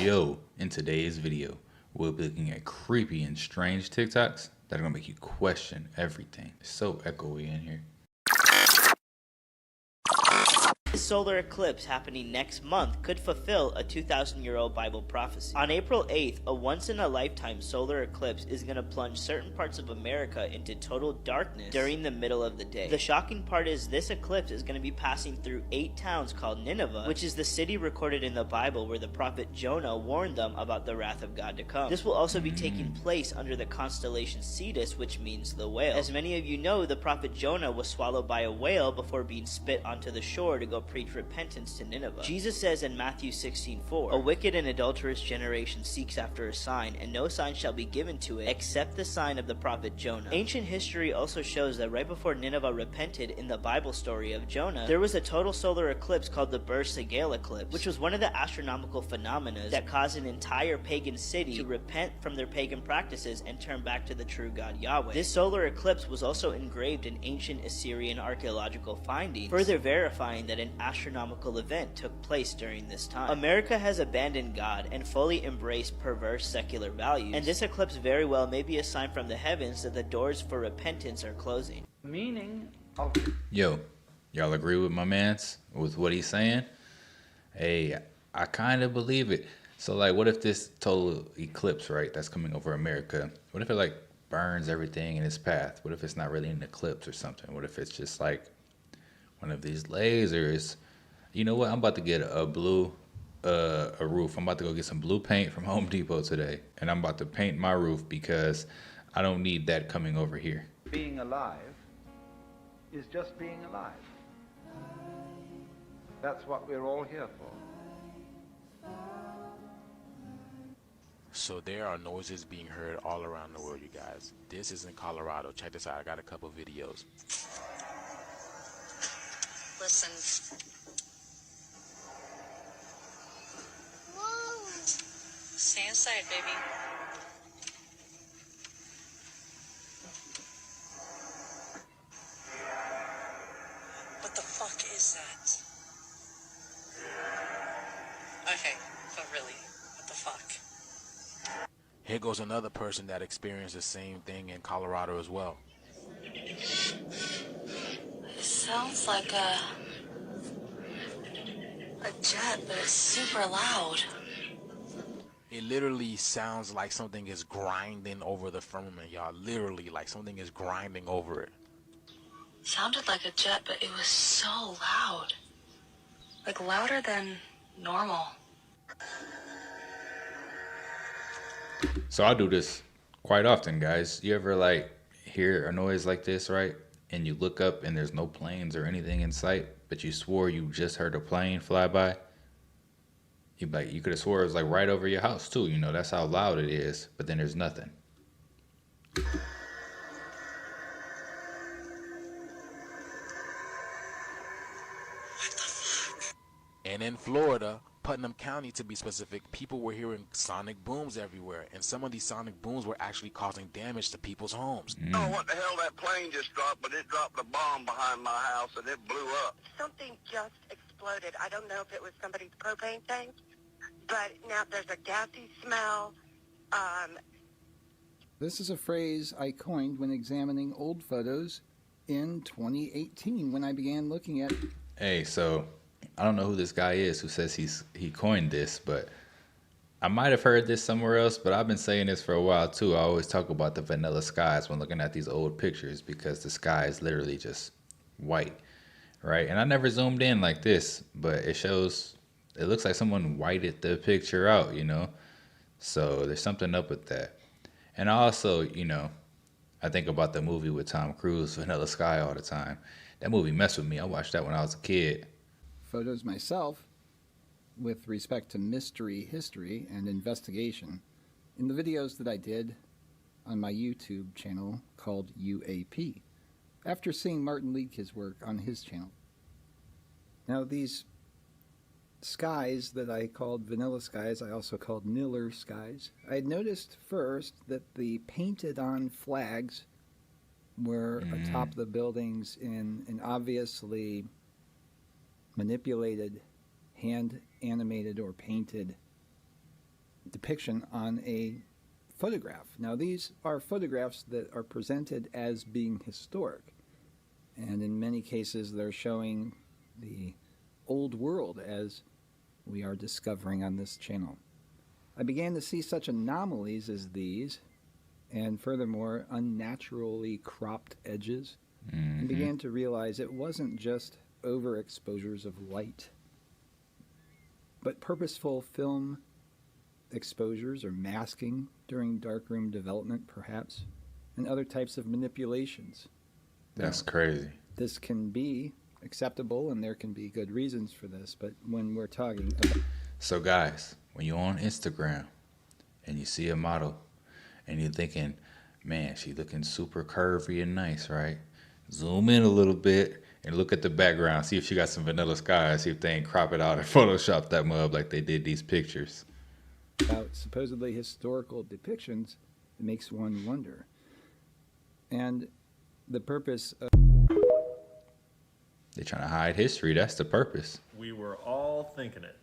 Yo, in today's video, we'll be looking at creepy and strange TikToks that are gonna make you question everything. It's so echoey in here. This solar eclipse happening next month could fulfill a 2,000-year-old Bible prophecy. On April 8th, a once-in-a-lifetime solar eclipse is going to plunge certain parts of America into total darkness during the middle of the day. The shocking part is this eclipse is going to be passing through 8 towns called Nineveh, which is the city recorded in the Bible where the prophet Jonah warned them about the wrath of God to come. This will also be taking place under the constellation Cetus, which means the whale. As many of you know, the prophet Jonah was swallowed by a whale before being spit onto the shore to go preach repentance to Nineveh. Jesus says in Matthew 16:4, "A wicked and adulterous generation seeks after a sign, and no sign shall be given to it except the sign of the prophet Jonah." Ancient history also shows that right before Nineveh repented in the Bible story of Jonah, there was a total solar eclipse called the Beer-Segel eclipse, which was one of the astronomical phenomena that caused an entire pagan city to repent from their pagan practices and turn back to the true God Yahweh. This solar eclipse was also engraved in ancient Assyrian archaeological findings, further verifying that an astronomical event took place during this time. America has abandoned God and fully embraced perverse secular values, and this eclipse very well may be a sign from the heavens that the doors for repentance are closing. Yo, y'all agree with my mans with what he's saying? Hey, I kind of believe it. So like, what if this total eclipse, right, that's coming over America, what if it like burns everything in its path? What if it's not really an eclipse or something? What if it's just like one of these lasers? You know what? I'm about to get a roof. I'm about to go get some blue paint from Home Depot today, and I'm about to paint my roof because I don't need that coming over here. Being alive is just being alive. That's what we're all here for. So there are noises being heard all around the world, you guys. This is in Colorado. Check this out. I got a couple videos. Listen. Whoa. Stay inside, baby. What the fuck is that? Okay, but really, what the fuck? Here goes another person that experienced the same thing in Colorado as well. It sounds like a jet, but it's super loud. It literally sounds like something is grinding over the firmament, y'all. Literally, like something is grinding over it. Sounded like a jet, but it was so loud. Like louder than normal. So I do this quite often, guys. You ever like hear a noise like this, right? And you look up and there's no planes or anything in sight, but you swore you just heard a plane fly by? You could have swore it was like right over your house too, you know, that's how loud it is, but then there's nothing. And in Florida, Putnam County to be specific, people were hearing sonic booms everywhere, and some of these sonic booms were actually causing damage to people's homes. I don't know what the hell that plane just dropped, but it dropped a bomb behind my house and it blew up. Something just exploded. I don't know if it was somebody's propane tank, but now there's a gassy smell. This is a phrase I coined when examining old photos in 2018 when I began looking at... Hey, so I don't know who this guy is who says he coined this, but I might have heard this somewhere else, but I've been saying this for a while too. I always talk about the vanilla skies when looking at these old pictures because the sky is literally just white, right? And I never zoomed in like this, but it looks like someone whited the picture out, you know? So there's something up with that. And also, you know, I think about the movie with Tom Cruise, Vanilla Sky, all the time. That movie messed with me. I watched that when I was a kid. Photos myself with respect to mystery history and investigation in the videos that I did on my YouTube channel called UAP after seeing Martin Liedtke's work on his channel. Now these skies that I called vanilla skies, I also called Niller skies. I had noticed first that the painted on flags were atop the buildings in an obviously manipulated, hand animated or painted depiction on a photograph. Now, these are photographs that are presented as being historic, and in many cases they're showing the old world as we are discovering on this channel. I began to see such anomalies as these, and furthermore unnaturally cropped edges, and began to realize it wasn't just overexposures of light, but purposeful film exposures or masking during darkroom development, perhaps, and other types of manipulations. That's crazy. This can be acceptable, and there can be good reasons for this, but when we're talking about... So guys, when you're on Instagram and you see a model and you're thinking, man, she looking super curvy and nice, right? Zoom in a little bit and look at the background. See if she got some vanilla skies. See if they ain't crop it out and Photoshop that mug like they did these pictures. About supposedly historical depictions, it makes one wonder. And the purpose of... They're trying to hide history. That's the purpose. We were all thinking it.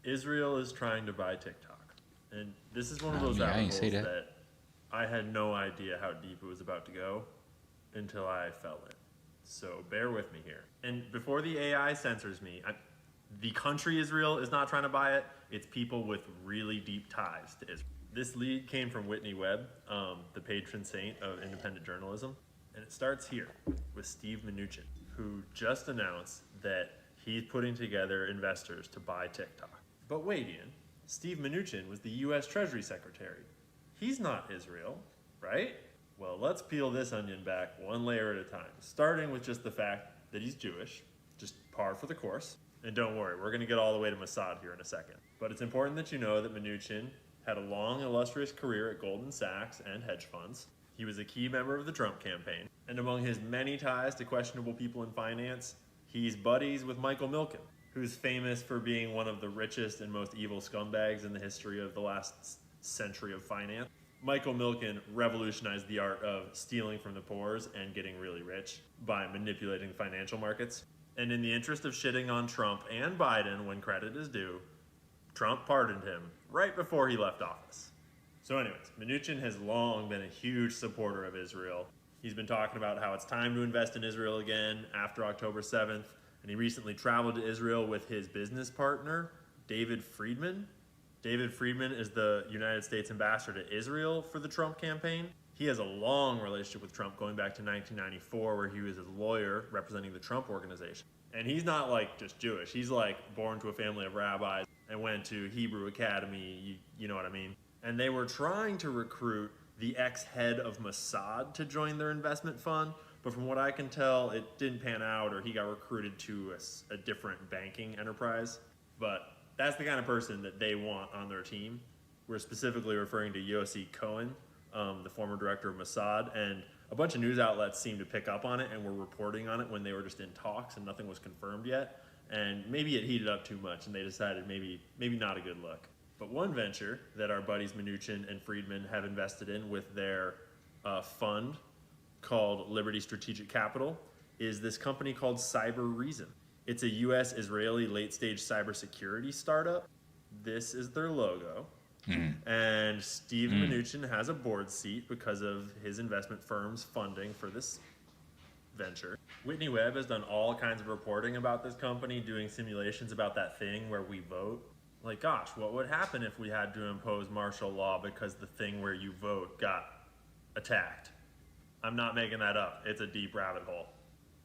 Israel is trying to buy TikTok. And this is one of those articles that I had no idea how deep it was about to go until I felt it. So bear with me here. And before the AI censors me, the country Israel is not trying to buy it. It's people with really deep ties to Israel. This lead came from Whitney Webb, the patron saint of independent journalism. And it starts here with Steve Mnuchin, who just announced that he's putting together investors to buy TikTok. But wait, Ian, Steve Mnuchin was the U.S. Treasury Secretary. He's not Israel, right? Well, let's peel this onion back one layer at a time, starting with just the fact that he's Jewish, just par for the course. And don't worry, we're going to get all the way to Mossad here in a second. But it's important that you know that Mnuchin had a long, illustrious career at Goldman Sachs and hedge funds. He was a key member of the Trump campaign. And among his many ties to questionable people in finance, he's buddies with Michael Milken, who's famous for being one of the richest and most evil scumbags in the history of the last century of finance. Michael Milken revolutionized the art of stealing from the poor and getting really rich by manipulating financial markets. And in the interest of shitting on Trump and Biden when credit is due, Trump pardoned him right before he left office. So anyways, Mnuchin has long been a huge supporter of Israel. He's been talking about how it's time to invest in Israel again after October 7th. And he recently traveled to Israel with his business partner, David Friedman. David Friedman is the United States ambassador to Israel for the Trump campaign. He has a long relationship with Trump going back to 1994, where he was his lawyer representing the Trump organization. And he's not like just Jewish. He's like born to a family of rabbis and went to Hebrew Academy, you know what I mean? And they were trying to recruit the ex-head of Mossad to join their investment fund. But from what I can tell, it didn't pan out, or he got recruited to a different banking enterprise. But that's the kind of person that they want on their team. We're specifically referring to Yossi Cohen, the former director of Mossad, and a bunch of news outlets seemed to pick up on it and were reporting on it when they were just in talks and nothing was confirmed yet. And maybe it heated up too much and they decided maybe not a good look. But one venture that our buddies Mnuchin and Friedman have invested in with their fund called Liberty Strategic Capital is this company called Cyber Reason. It's a U.S.-Israeli late-stage cybersecurity startup. This is their logo. And Steve Mnuchin has a board seat because of his investment firm's funding for this venture. Whitney Webb has done all kinds of reporting about this company, doing simulations about that thing where we vote. Like, gosh, what would happen if we had to impose martial law because the thing where you vote got attacked? I'm not making that up. It's a deep rabbit hole.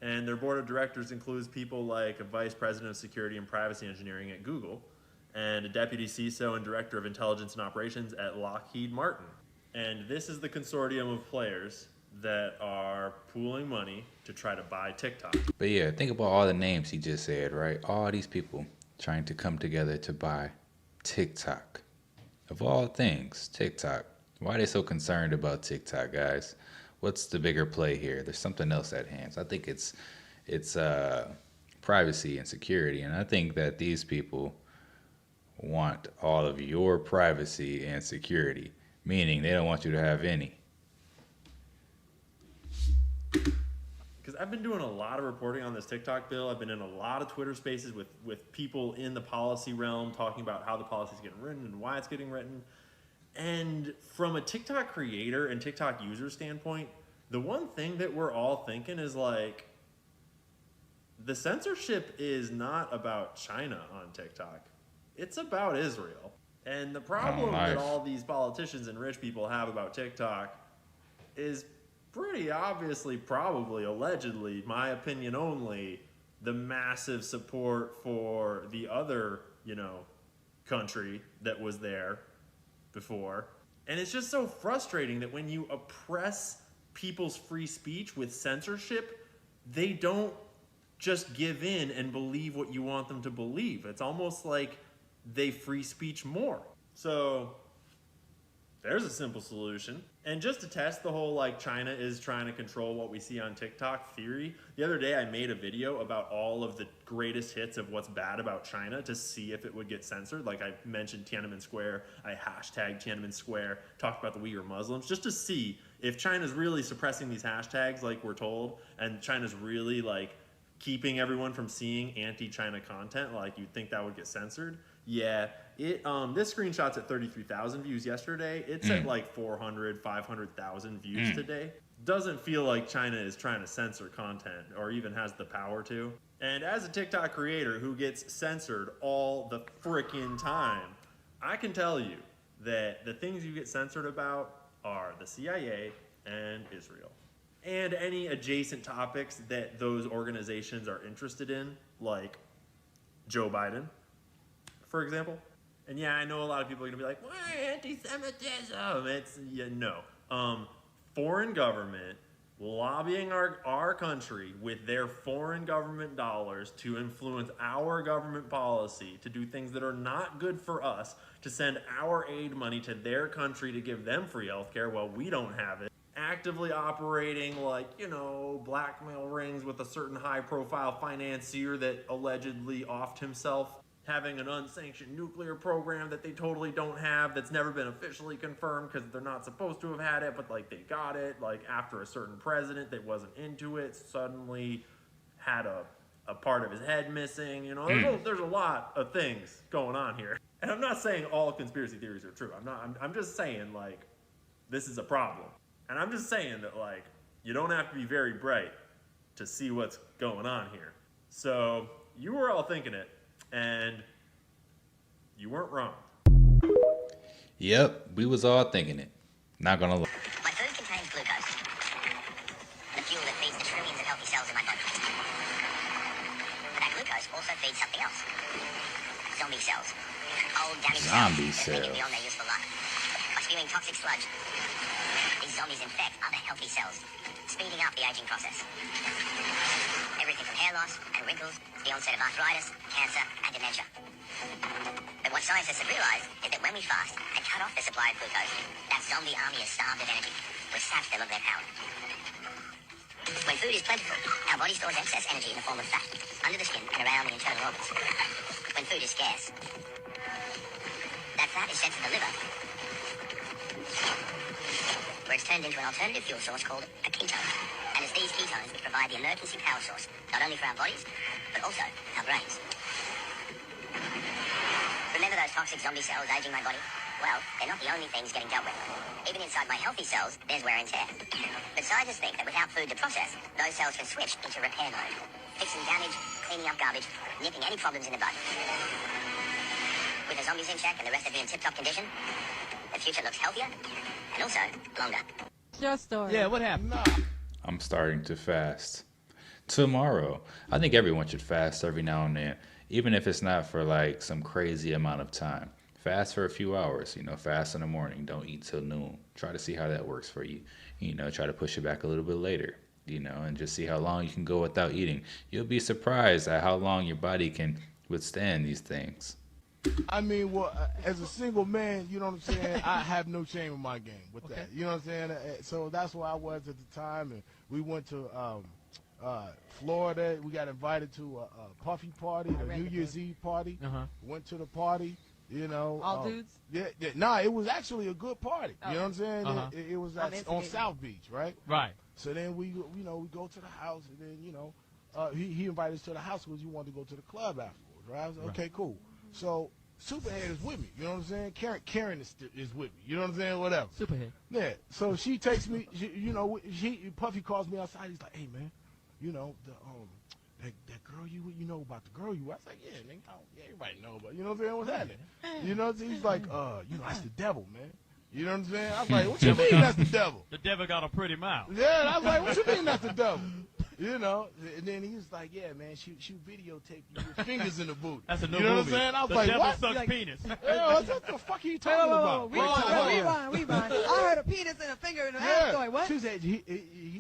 And their board of directors includes people like a vice president of security and privacy engineering at Google, and a deputy CISO and director of intelligence and operations at Lockheed Martin. And this is the consortium of players that are pooling money to try to buy TikTok. But yeah, think about all the names he just said, right? All these people trying to come together to buy TikTok. Of all things, TikTok. Why are they so concerned about TikTok, guys? What's the bigger play here? There's something else at hand. So I think it's privacy and security. And I think that these people want all of your privacy and security, meaning they don't want you to have any. because I've been doing a lot of reporting on this TikTok bill. I've been in a lot of Twitter spaces with people in the policy realm talking about how the policy is getting written and why it's getting written. And from a TikTok creator and TikTok user standpoint, the one thing that we're all thinking is like, the censorship is not about China on TikTok. It's about Israel. And the problem that all these politicians and rich people have about TikTok is pretty obviously, probably, allegedly, my opinion only, the massive support for the other, country that was there before. And it's just so frustrating that when you oppress people's free speech with censorship, they don't just give in and believe what you want them to believe. It's almost like they free speech more. So there's a simple solution. And just to test the whole like China is trying to control what we see on TikTok theory, the other day I made a video about all of the greatest hits of what's bad about China to see if it would get censored. Like I mentioned Tiananmen Square, I hashtagged Tiananmen Square, talked about the Uyghur Muslims, just to see if China's really suppressing these hashtags like we're told, and China's really like keeping everyone from seeing anti-China content, like you'd think that would get censored. Yeah, this screenshot's at 33,000 views yesterday. It's at like 400, 500,000 views today. Doesn't feel like China is trying to censor content or even has the power to. And as a TikTok creator who gets censored all the frickin' time, I can tell you that the things you get censored about are the CIA and Israel. And any adjacent topics that those organizations are interested in, like Joe Biden, for example. And yeah, I know a lot of people are gonna be like, why anti-Semitism? It's, no. Foreign government lobbying our country with their foreign government dollars to influence our government policy, to do things that are not good for us, to send our aid money to their country to give them free healthcare while we don't have it. Actively operating like, blackmail rings with a certain high-profile financier that allegedly offed himself. Having an unsanctioned nuclear program that they totally don't have, that's never been officially confirmed because they're not supposed to have had it, but like they got it, like after a certain president that wasn't into it suddenly had a part of his head missing. There's a lot of things going on here. And I'm not saying all conspiracy theories are true. I'm just saying like this is a problem. And I'm just saying that like you don't have to be very bright to see what's going on here. So you were all thinking it. And you weren't wrong. Yep, we was all thinking it. Not gonna lie. My food contains glucose, the fuel that feeds the trillions of healthy cells in my body. But that glucose also feeds something else. Zombie cells. Old damaged cells that are beyond their useful life. By spewing toxic sludge, these zombies infect other healthy cells, speeding up the aging process. Everything from hair loss and wrinkles to the onset of arthritis, cancer, and dementia. But what scientists have realized is that when we fast and cut off the supply of glucose, that zombie army is starved of energy. We're sapped them of their power. When food is plentiful, our body stores excess energy in the form of fat, under the skin and around the internal organs. When food is scarce, that fat is sent to the liver, where it's turned into an alternative fuel source called a ketone. And it's these ketones which provide the emergency power source, not only for our bodies, but also our brains. Remember those toxic zombie cells aging my body? Well, they're not the only things getting dealt with. Even inside my healthy cells, there's wear and tear. But scientists think that without food to process, those cells can switch into repair mode, fixing damage, cleaning up garbage, nipping any problems in the bud. With the zombies in check and the rest of me in tip-top condition, the future looks healthier and also longer. Your story. Yeah, what happened? I'm starting to fast. Tomorrow. I think everyone should fast every now and then, even if it's not for like some crazy amount of time. Fast for a few hours, fast in the morning. Don't eat till noon. Try to see how that works for you. Try to push it back a little bit later, and just see how long you can go without eating. You'll be surprised at how long your body can withstand these things. I mean, well, as a single man, you know what I'm saying, I have no shame in my game with that. You know what I'm saying? So that's where I was at the time, and we went to Florida. We got invited to a Puffy party, a New Year's Eve party. Went to the party, All dudes? Yeah, nah, it was actually a good party. You know what I'm saying? It was on South Beach, right? Right. So then we go to the house, and then he invited us to the house because he wanted to go to the club afterwards, right? I was like, okay, cool. So Superhead is with me, you know what I'm saying? Karen is with me, you know what I'm saying? Whatever. Superhead. Yeah. So she takes me, Puffy calls me outside. He's like, hey man, that girl you know about the girl you. I was like, yeah, nigga, everybody know, but you know what I'm saying? What's happening? You know, he's like, that's the devil, man. You know what I'm saying? I was like, what you mean that's the devil? The devil got a pretty mouth. Yeah, and I was like, what you mean that's the devil? You know, and then he was like, yeah, man, she videotaped you with fingers in the booty. That's a new movie. You know movie. what I'm saying? I was the like, devil what? sucks Like, penis. What the fuck are you talking about? Rewind. I heard a penis and a finger in the ass story. What? She said,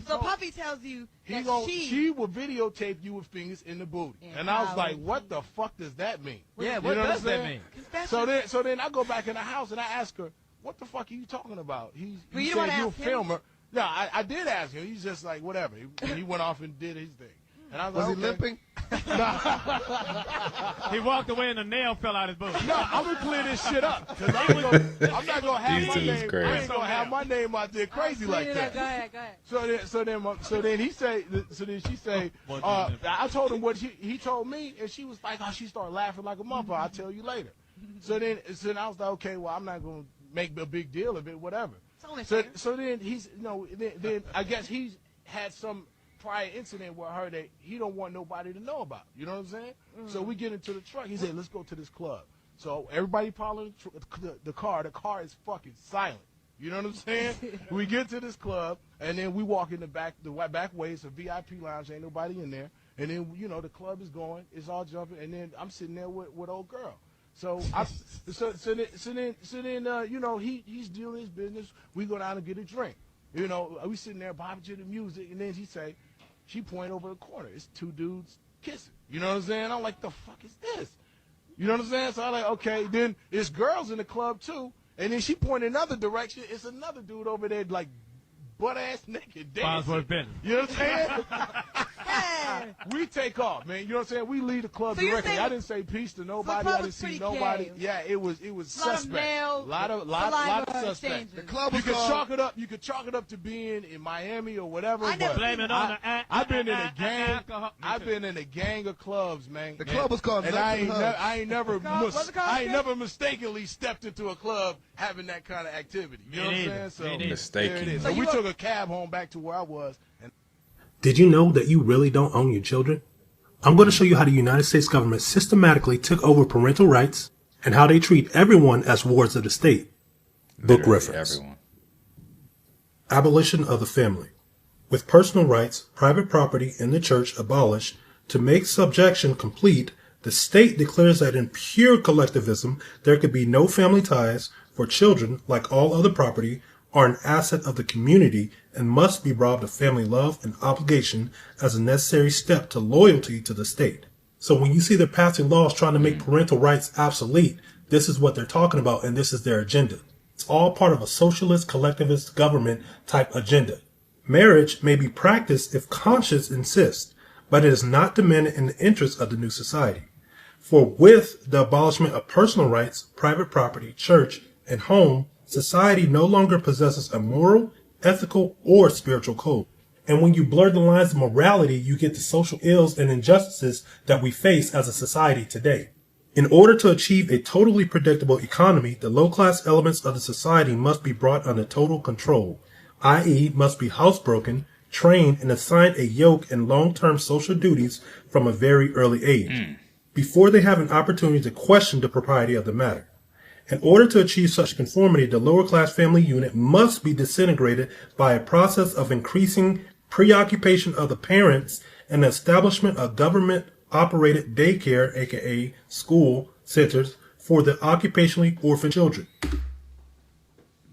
so Puffy tells you that she will videotape you with fingers in the booty. And I was like, what the fuck does that mean? Yeah, what does that mean? So then I go back in the house and I ask her, what the fuck are you talking about? He said you're a filmer. No, I did ask him. He's just like, whatever. He went off and did his thing. And I was he limping? He walked away and the nail fell out his boot. No, I'm gonna clear this shit up because I'm not gonna have my name. I ain't gonna have my name out there crazy like that. Go ahead. So then she say, I told him what he told me, and she was like, oh, she started laughing like a motherfucker. I'll tell you later. So then I was like, okay, well, I'm not gonna make a big deal of it, whatever. So then then I guess he's had some prior incident with her that he don't want nobody to know about. You know what I'm saying? So we get into the truck. He said, let's go to this club. So everybody piling the car. The car is fucking silent. You know what I'm saying? We get to this club, and then we walk in the back way. It's a VIP lounge. Ain't nobody in there. And then, the club is going. It's all jumping. And then I'm sitting there with old girl. So then he's doing his business. We go down and get a drink. We sitting there bobbing to the music, and then she point over the corner. It's two dudes kissing. You know what I'm saying? I'm like, the fuck is this? You know what I'm saying? So I'm like, okay. Then there's girls in the club too, and then she point another direction. It's another dude over there like butt ass naked dancing. You know what I'm saying? We take off, man. You know what I'm saying? We leave the club directly. I didn't say peace to nobody. I didn't see nobody. Gay. Yeah, it was suspect. A lot of suspect. The club was you could chalk it up to being in Miami or whatever. I've been in a gang. I've been in a gang of clubs, man. The club was called. And I ain't never mistakenly stepped into a club having that kind of activity. You know what I'm saying? So we took a cab home back to where I was. Did you know that you really don't own your children? I'm going to show you how the United States government systematically took over parental rights and how they treat everyone as wards of the state. Book reference. Everyone. Abolition of the family. With personal rights, private property, and the church abolished, to make subjection complete, the state declares that in pure collectivism, there could be no family ties, for children, like all other property, are an asset of the community and must be robbed of family love and obligation as a necessary step to loyalty to the state. So when you see they're passing laws trying to make parental rights obsolete, this is what they're talking about and this is their agenda. It's all part of a socialist, collectivist government type agenda. Marriage may be practiced if conscience insists, but it is not demanded in the interest of the new society. For with the abolishment of personal rights, private property, church, and home, society no longer possesses a moral, ethical, or spiritual code. And when you blur the lines of morality, you get the social ills and injustices that we face as a society today. In order to achieve a totally predictable economy, the low-class elements of the society must be brought under total control, i.e. must be housebroken, trained, and assigned a yoke and long-term social duties from a very early age, before they have an opportunity to question the propriety of the matter. In order to achieve such conformity, the lower-class family unit must be disintegrated by a process of increasing preoccupation of the parents and the establishment of government-operated daycare, aka school centers, for the occupationally orphaned children.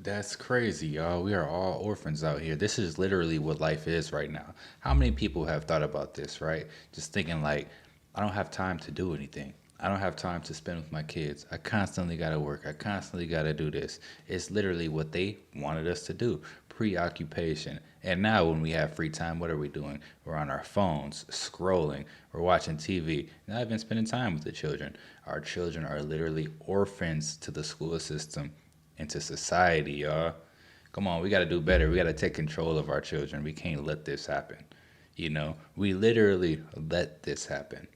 That's crazy, y'all. We are all orphans out here. This is literally what life is right now. How many people have thought about this, right? Just thinking like, I don't have time to do anything. I don't have time to spend with my kids. I constantly got to work. I constantly got to do this. It's literally what they wanted us to do. Preoccupation. And now when we have free time, what are we doing? We're on our phones, scrolling. We're watching TV. Not even spending time with the children. Our children are literally orphans to the school system and to society, y'all. Come on, we got to do better. We got to take control of our children. We can't let this happen. We literally let this happen.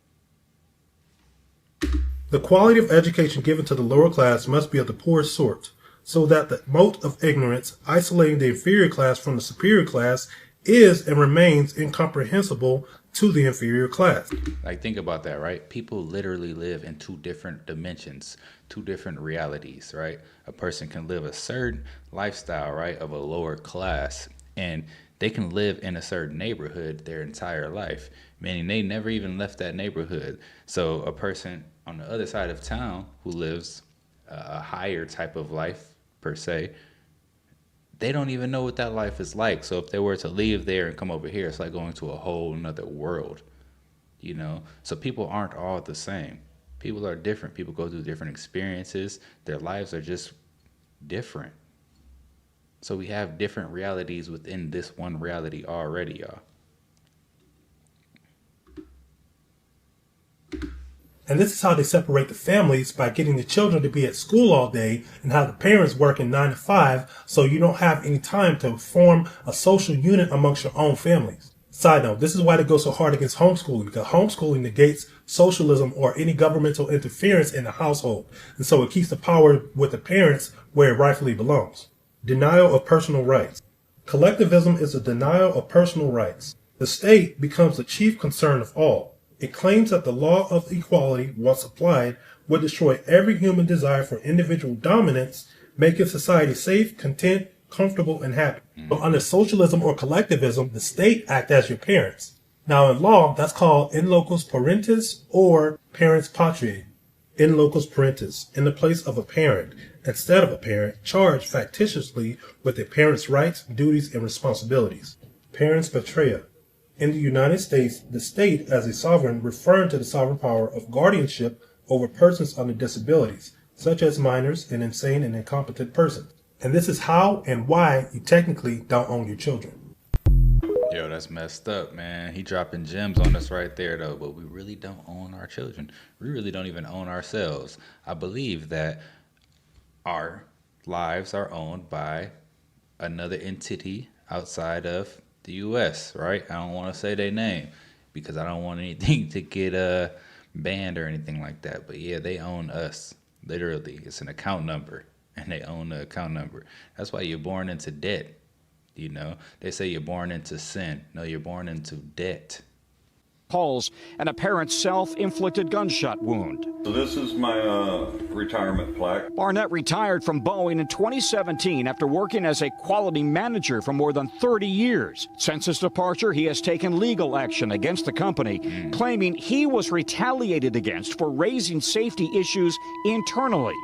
The quality of education given to the lower class must be of the poorest sort, so that the moat of ignorance, isolating the inferior class from the superior class, is and remains incomprehensible to the inferior class. Like, think about that, right? People literally live in two different dimensions, two different realities, right? A person can live a certain lifestyle, right, of a lower class, and they can live in a certain neighborhood their entire life, meaning they never even left that neighborhood. So a person on the other side of town who lives a higher type of life, per se, they don't even know what that life is like. So if they were to leave there and come over here, it's like going to a whole nother world, So people aren't all the same. People are different. People go through different experiences. Their lives are just different. So we have different realities within this one reality already, y'all. And this is how they separate the families, by getting the children to be at school all day and have the parents working 9 to 5, so you don't have any time to form a social unit amongst your own families. Side note, this is why they go so hard against homeschooling, because homeschooling negates socialism or any governmental interference in the household. And so it keeps the power with the parents where it rightfully belongs. Denial of personal rights. Collectivism is a denial of personal rights. The state becomes the chief concern of all. It claims that the law of equality, once applied, would destroy every human desire for individual dominance, making society safe, content, comfortable, and happy. But under socialism or collectivism, the state acts as your parents. Now in law, that's called in locus parentis or parens patriae. In locus parentis, in the place of a parent, instead of a parent, charged factitiously with a parent's rights, duties, and responsibilities. Parens patriae. In the United States, the state as a sovereign, referring to the sovereign power of guardianship over persons under disabilities, such as minors and insane and incompetent persons. And this is how and why you technically don't own your children. Yo, that's messed up, man. He dropping gems on us right there, though. But we really don't own our children. We really don't even own ourselves. I believe that our lives are owned by another entity outside of the U.S., right? I don't want to say their name because I don't want anything to get banned or anything like that. But yeah, they own us. Literally, it's an account number, and they own the account number. That's why you're born into debt. They say you're born into sin. No, you're born into debt. Pulse, an apparent self-inflicted gunshot wound. So this is my retirement plaque. Barnett retired from Boeing in 2017 after working as a quality manager for more than 30 years. Since his departure, he has taken legal action against the company, claiming he was retaliated against for raising safety issues internally,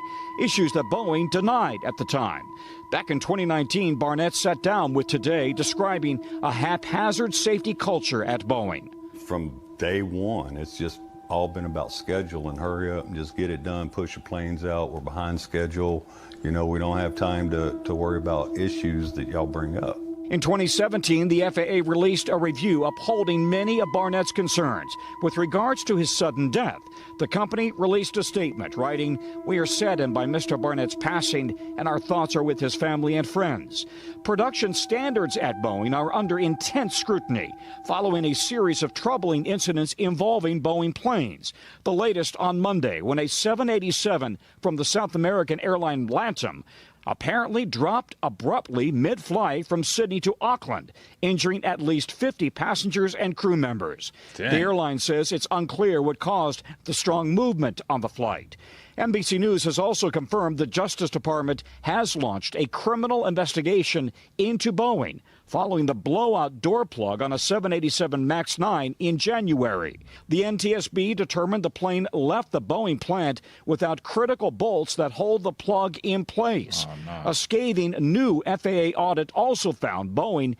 issues that Boeing denied at the time. Back in 2019, Barnett sat down with Today, describing a haphazard safety culture at Boeing. From day one, it's just all been about schedule and hurry up and just get it done, push the planes out. We're behind schedule. We don't have time to worry about issues that y'all bring up. In 2017, the FAA released a review upholding many of Barnett's concerns. With regards to his sudden death, the company released a statement writing, "We are saddened by Mr. Barnett's passing, and our thoughts are with his family and friends." Production standards at Boeing are under intense scrutiny, following a series of troubling incidents involving Boeing planes. The latest on Monday, when a 787 from the South American airline LATAM apparently dropped abruptly mid-flight from Sydney to Auckland, injuring at least 50 passengers and crew members. Dang. The airline says it's unclear what caused the strong movement on the flight. NBC News has also confirmed the Justice Department has launched a criminal investigation into Boeing following the blowout door plug on a 787 MAX 9 in January. The NTSB determined the plane left the Boeing plant without critical bolts that hold the plug in place. Oh, no. A scathing new FAA audit also found Boeing.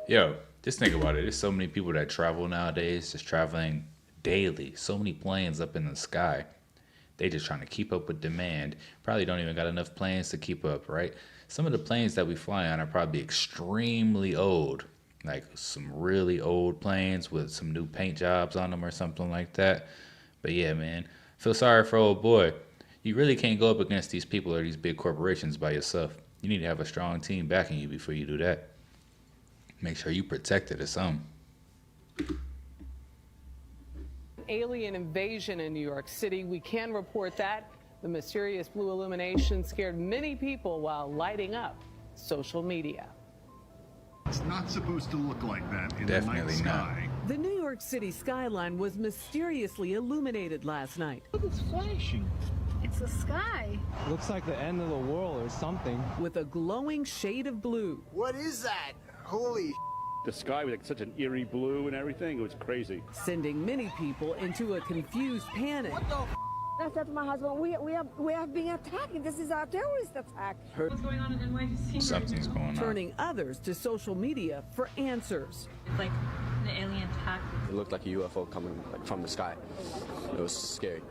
Yo, just think about it. There's so many people that travel nowadays, just traveling daily. So many planes up in the sky. They just trying to keep up with demand. Probably don't even got enough planes to keep up, right? Some of the planes that we fly on are probably extremely old, like some really old planes with some new paint jobs on them or something like that. But yeah, man, feel sorry for old boy. You really can't go up against these people or these big corporations by yourself. You need to have a strong team backing you before you do that. Make sure you protect it or something. Alien invasion in New York City. We can report that. The mysterious blue illumination scared many people while lighting up social media. It's not supposed to look like that in Definitely the night sky. The New York City skyline was mysteriously illuminated last night. Look, it's flashing. It's the sky. Looks like the end of the world or something. With a glowing shade of blue. What is that? Holy The sky was like such an eerie blue and everything. It was crazy. Sending many people into a confused panic. What the I said to my husband, we are being attacked. This is a terrorist attack. What's going on in NYC? Something's going on. Turning others to social media for answers. It's like an alien attack. It looked like a UFO coming like from the sky. It was scary.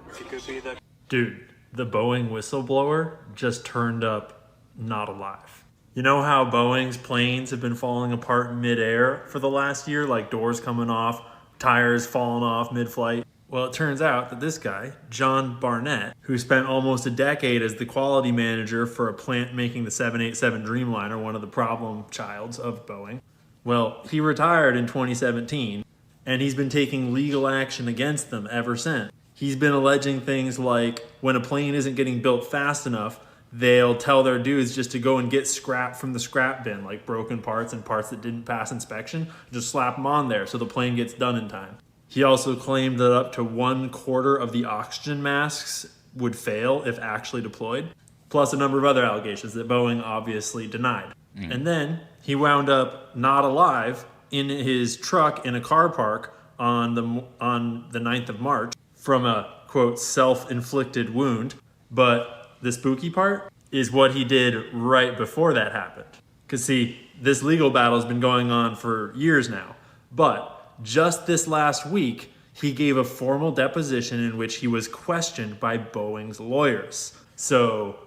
Dude, the Boeing whistleblower just turned up not alive. You know how Boeing's planes have been falling apart mid-air for the last year, like doors coming off, tires falling off mid-flight? Well, it turns out that this guy, John Barnett, who spent almost a decade as the quality manager for a plant making the 787 Dreamliner, one of the problem childs of Boeing, well, he retired in 2017, and he's been taking legal action against them ever since. He's been alleging things like when a plane isn't getting built fast enough, they'll tell their dudes just to go and get scrap from the scrap bin, like broken parts and parts that didn't pass inspection, just slap them on there so the plane gets done in time. He also claimed that up to 1/4 of the oxygen masks would fail if actually deployed, plus a number of other allegations that Boeing obviously denied. And then he wound up not alive in his truck in a car park on the 9th of March from a, quote, self-inflicted wound. But the spooky part is what he did right before that happened. Because see, this legal battle's been going on for years now, but just this last week, he gave a formal deposition in which he was questioned by Boeing's lawyers. So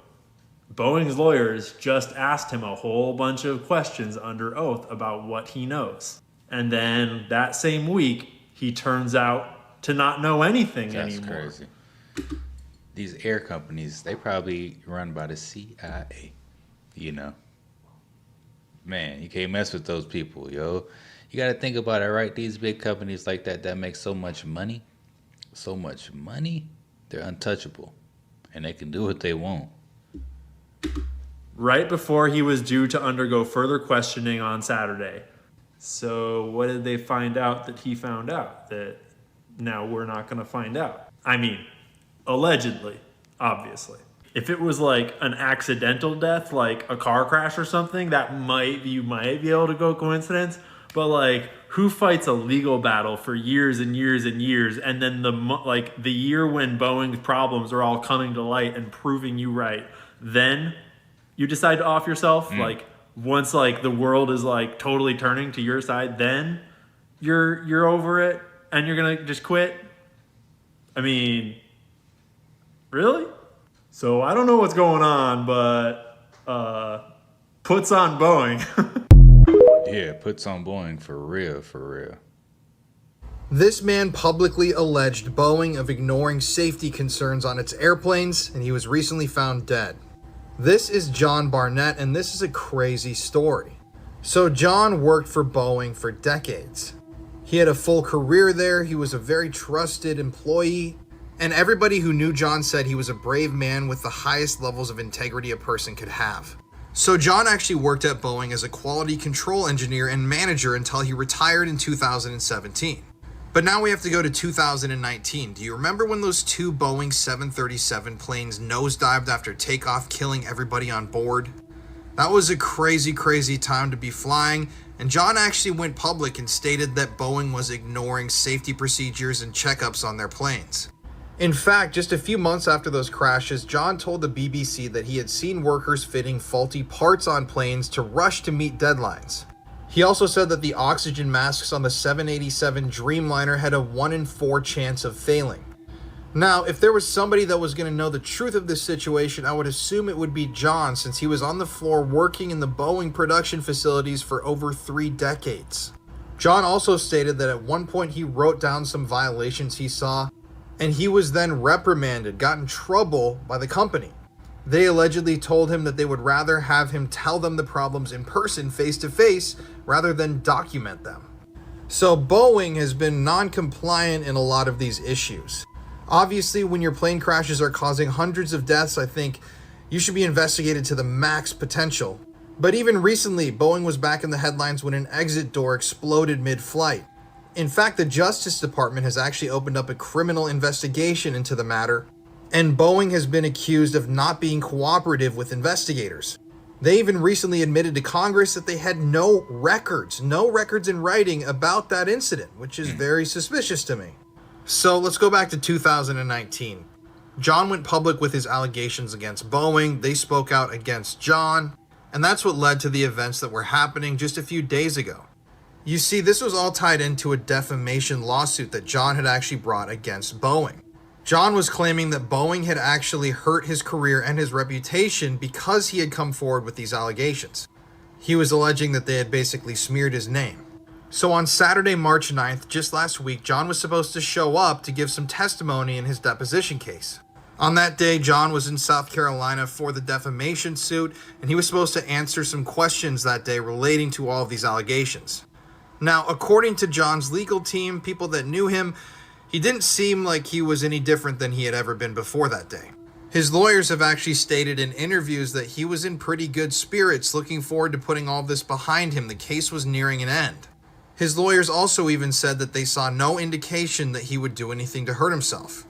Boeing's lawyers just asked him a whole bunch of questions under oath about what he knows. And then that same week, he turns out to not know anything anymore. That's crazy. These air companies, they probably run by the CIA, you know. Man, you can't mess with those people, yo. You got to think about it, right? These big companies like that make so much money, they're untouchable. And they can do what they want. Right before he was due to undergo further questioning on Saturday. So what did they find out that he found out that now we're not going to find out? I mean, allegedly, obviously. If it was like an accidental death, like a car crash or something, you might be able to go coincidence. But like, who fights a legal battle for years and years and years, and then the year when Boeing's problems are all coming to light and proving you right, then you decide to off yourself? Like, once like the world is like totally turning to your side, then you're over it and you're gonna just quit? I mean, really? So I don't know what's going on, but puts on Boeing. Yeah, puts on Boeing for real, for real. This man publicly alleged Boeing of ignoring safety concerns on its airplanes, and he was recently found dead. This is John Barnett, and this is a crazy story. So John worked for Boeing for decades. He had a full career there, he was a very trusted employee, and everybody who knew John said he was a brave man with the highest levels of integrity a person could have. So John actually worked at Boeing as a quality control engineer and manager until he retired in 2017. But now we have to go to 2019. Do you remember when those two Boeing 737 planes nosedived after takeoff, killing everybody on board? That was a crazy, crazy time to be flying, and John actually went public and stated that Boeing was ignoring safety procedures and checkups on their planes. In fact, just a few months after those crashes, John told the BBC that he had seen workers fitting faulty parts on planes to rush to meet deadlines. He also said that the oxygen masks on the 787 Dreamliner had a 1 in 4 chance of failing. Now, if there was somebody that was going to know the truth of this situation, I would assume it would be John, since he was on the floor working in the Boeing production facilities for over 3 decades. John also stated that at one point he wrote down some violations he saw, and he was then reprimanded, got in trouble by the company. They allegedly told him that they would rather have him tell them the problems in person, face to face, rather than document them. So Boeing has been non-compliant in a lot of these issues. Obviously, when your plane crashes are causing hundreds of deaths, I think you should be investigated to the max potential. But even recently, Boeing was back in the headlines when an exit door exploded mid-flight. In fact, the Justice Department has actually opened up a criminal investigation into the matter, and Boeing has been accused of not being cooperative with investigators. They even recently admitted to Congress that they had no records in writing about that incident, which is very suspicious to me. So let's go back to 2019. John went public with his allegations against Boeing. They spoke out against John, and that's what led to the events that were happening just a few days ago. You see, this was all tied into a defamation lawsuit that John had actually brought against Boeing. John was claiming that Boeing had actually hurt his career and his reputation because he had come forward with these allegations. He was alleging that they had basically smeared his name. So on Saturday, March 9th, just last week, John was supposed to show up to give some testimony in his deposition case. On that day, John was in South Carolina for the defamation suit, and he was supposed to answer some questions that day relating to all of these allegations. Now, according to John's legal team, people that knew him, he didn't seem like he was any different than he had ever been before that day. His lawyers have actually stated in interviews that he was in pretty good spirits, looking forward to putting all this behind him. The case was nearing an end. His lawyers also even said that they saw no indication that he would do anything to hurt himself.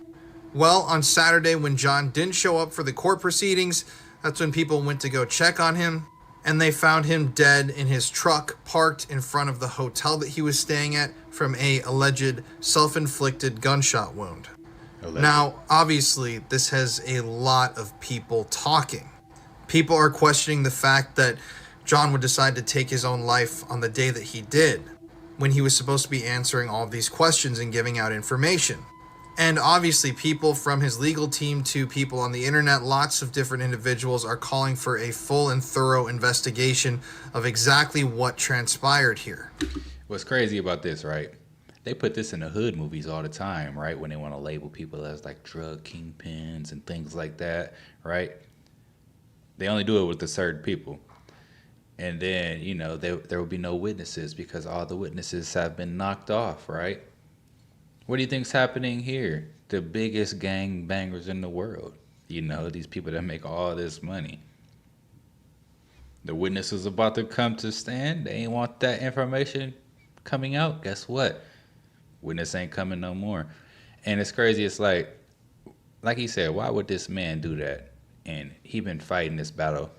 Well, on Saturday, when John didn't show up for the court proceedings, that's when people went to go check on him, and they found him dead in his truck parked in front of the hotel that he was staying at from a alleged self-inflicted gunshot wound. Now, obviously, this has a lot of people talking. People are questioning the fact that John would decide to take his own life on the day that he did, when he was supposed to be answering all of these questions and giving out information. And obviously, people from his legal team to people on the internet, lots of different individuals are calling for a full and thorough investigation of exactly what transpired here. What's crazy about this, right? They put this in the hood movies all the time, right? When they want to label people as like drug kingpins and things like that, right? They only do it with the certain people. And then, you know, there will be no witnesses because all the witnesses have been knocked off, right? What do you think's happening here? The biggest gang bangers in the world. You know, these people that make all this money. The witnesses about to come to stand. They ain't want that information coming out. Guess what? Witness ain't coming no more. And it's crazy. It's like he said, why would this man do that? And he been fighting this battle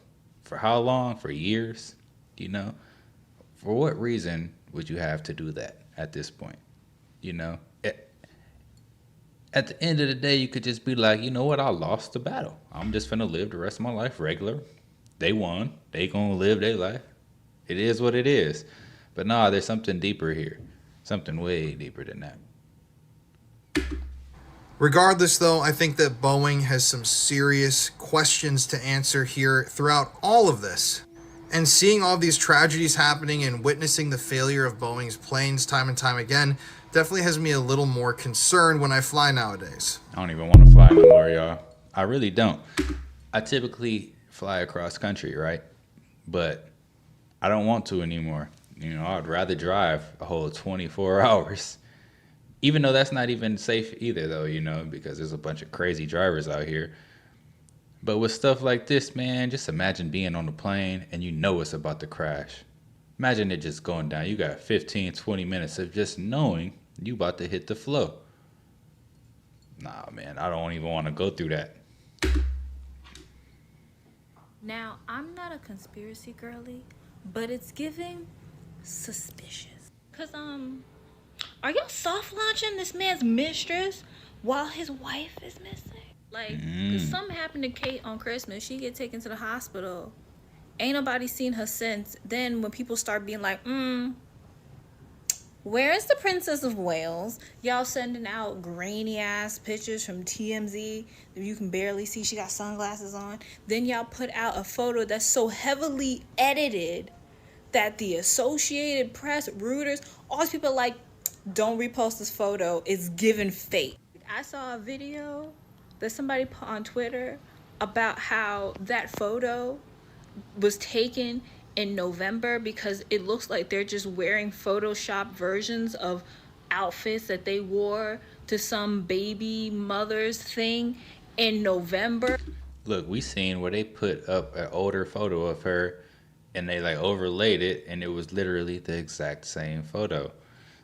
for how long? For years, you know? For what reason would you have to do that at this point? You know? At the end of the day, you could just be like, you know what? I lost the battle. I'm just finna live the rest of my life regular. They won. They gonna live their life. It is what it is. But nah, there's something deeper here. Something way deeper than that. Regardless, though, I think that Boeing has some serious questions to answer here throughout all of this. And seeing all these tragedies happening and witnessing the failure of Boeing's planes time and time again definitely has me a little more concerned when I fly nowadays. I don't even want to fly no more, y'all. I really don't. I typically fly across country, right? But I don't want to anymore. You know, I'd rather drive a whole 24 hours. Even though that's not even safe either, though, you know, because there's a bunch of crazy drivers out here. But with stuff like this, man, just imagine being on the plane and you know it's about to crash. Imagine it just going down. You got 15, 20 minutes of just knowing you about to hit the floor. Nah, man, I don't even want to go through that. Now, I'm not a conspiracy girly, but it's giving suspicious. Cause are y'all soft launching this man's mistress while his wife is missing? Like, cause something happened to Kate on Christmas. She get taken to the hospital. Ain't nobody seen her since. Then when people start being like, where is the Princess of Wales? Y'all sending out grainy ass pictures from TMZ that you can barely see. She got sunglasses on. Then y'all put out a photo that's so heavily edited that the Associated Press, Reuters, all these people are like, don't repost this photo. It's given fake. I saw a video that somebody put on Twitter about how that photo was taken in November because it looks like they're just wearing Photoshop versions of outfits that they wore to some baby mother's thing in November. Look, we seen where they put up an older photo of her and they like overlaid it and it was literally the exact same photo.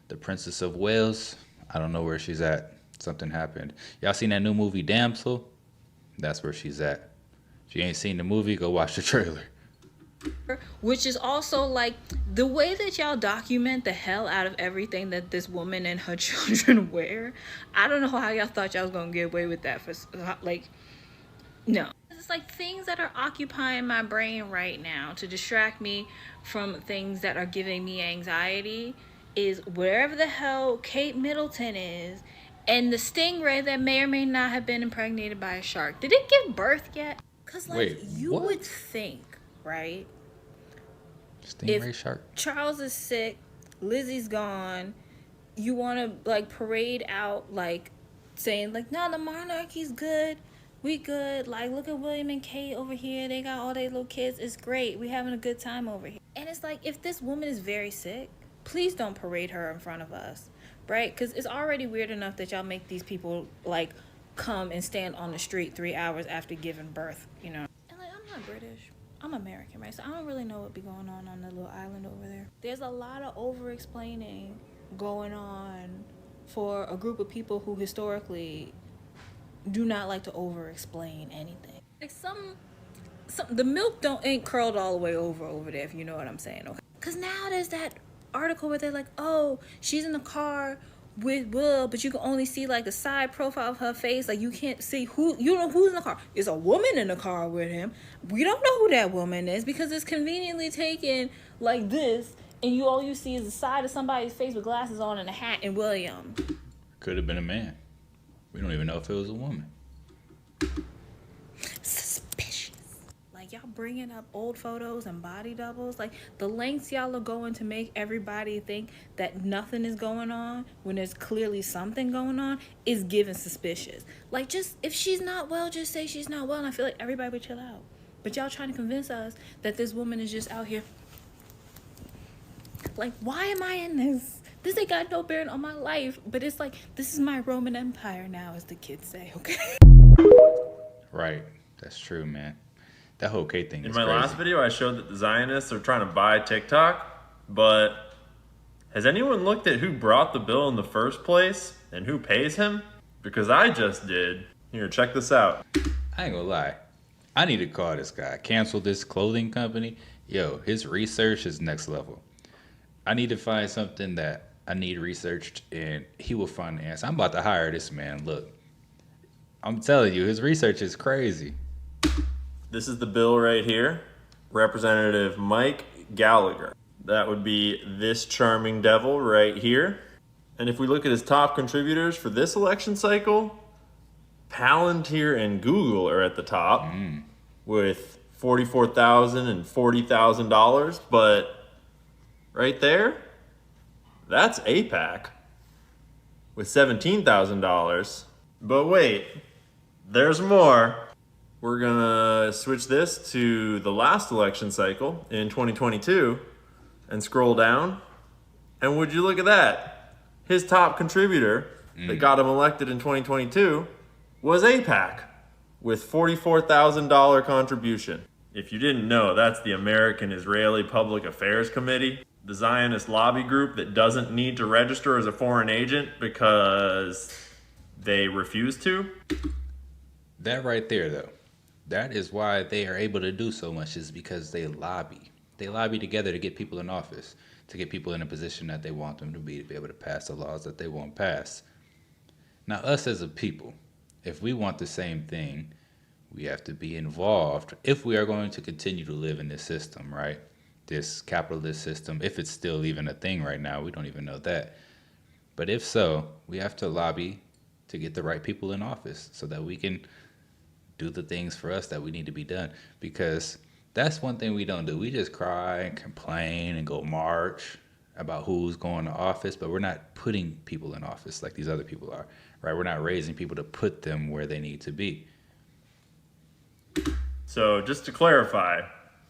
The Princess of Wales, I don't know where she's at. Something happened. Y'all seen that new movie Damsel? That's where she's at. If you ain't seen the movie, go watch the trailer. Which is also like the way that y'all document the hell out of everything that this woman and her children wear. I don't know how y'all thought y'all was gonna get away with that for like, no. It's like things that are occupying my brain right now to distract me from things that are giving me anxiety is wherever the hell Kate Middleton is and the stingray that may or may not have been impregnated by a shark. Did it give birth yet? Because like Wait, you what? would think, right? Stingray If shark. Charles is sick, Lizzie's gone, you want to like parade out like saying like, no, the monarchy's good. We good. Like, look at William and Kate over here. They got all their little kids. It's great. We having a good time over here. And it's like, if this woman is very sick, please don't parade her in front of us, right? Because it's already weird enough that y'all make these people like come and stand on the street 3 hours after giving birth, you know. And like, I'm not British. I'm American, right? So I don't really know what be going on that little island over there. There's a lot of over-explaining going on for a group of people who historically do not like to over-explain anything. Like some the milk ain't curled all the way over there, if you know what I'm saying, okay? Because now there's that article where they're like, oh, she's in the car with Will, but you can only see like the side profile of her face. Like you can't see who's in the car. There's a woman in the car with him. We don't know who that woman is because it's conveniently taken like this, and all you see is the side of somebody's face with glasses on and a hat and William. Could have been a man. We don't even know if it was a woman. Suspicious. Like y'all bringing up old photos and body doubles. Like the lengths y'all are going to make everybody think that nothing is going on when there's clearly something going on is giving suspicious. Like just if she's not well, just say she's not well. And I feel like everybody would chill out. But y'all trying to convince us that this woman is just out here. Like why am I in this? This ain't got no bearing on my life, but it's like, this is my Roman Empire now, as the kids say, okay? Right. That's true, man. That whole Kate thing is In my crazy. last video, I showed that the Zionists are trying to buy TikTok, but has anyone looked at who brought the bill in the first place and who pays him? Because I just did. Here, check this out. I ain't gonna lie. I need to call this guy. Cancel this clothing company. Yo, his research is next level. I need to find something that I need researched, and he will find the answer. I'm about to hire this man. Look, I'm telling you, his research is crazy. This is the bill right here. Representative Mike Gallagher. That would be this charming devil right here. And if we look at his top contributors for this election cycle, Palantir and Google are at the top with $44,000 and $40,000. But right there, that's AIPAC with $17,000. But wait, there's more. We're gonna switch this to the last election cycle in 2022 and scroll down. And would you look at that? His top contributor that got him elected in 2022 was AIPAC with $44,000 contribution. If you didn't know, that's the American Israeli Public Affairs Committee, the Zionist lobby group that doesn't need to register as a foreign agent because they refuse to. That right there, though, that is why they are able to do so much, is because they lobby. They lobby together to get people in office, to get people in a position that they want them to be able to pass the laws that they want passed. Now, us as a people, if we want the same thing, we have to be involved if we are going to continue to live in this system, right? This capitalist system, if it's still even a thing right now, we don't even know that. But if so, we have to lobby to get the right people in office so that we can do the things for us that we need to be done. Because that's one thing we don't do. We just cry and complain and go march about who's going to office, but we're not putting people in office like these other people are, right? We're not raising people to put them where they need to be. So just to clarify,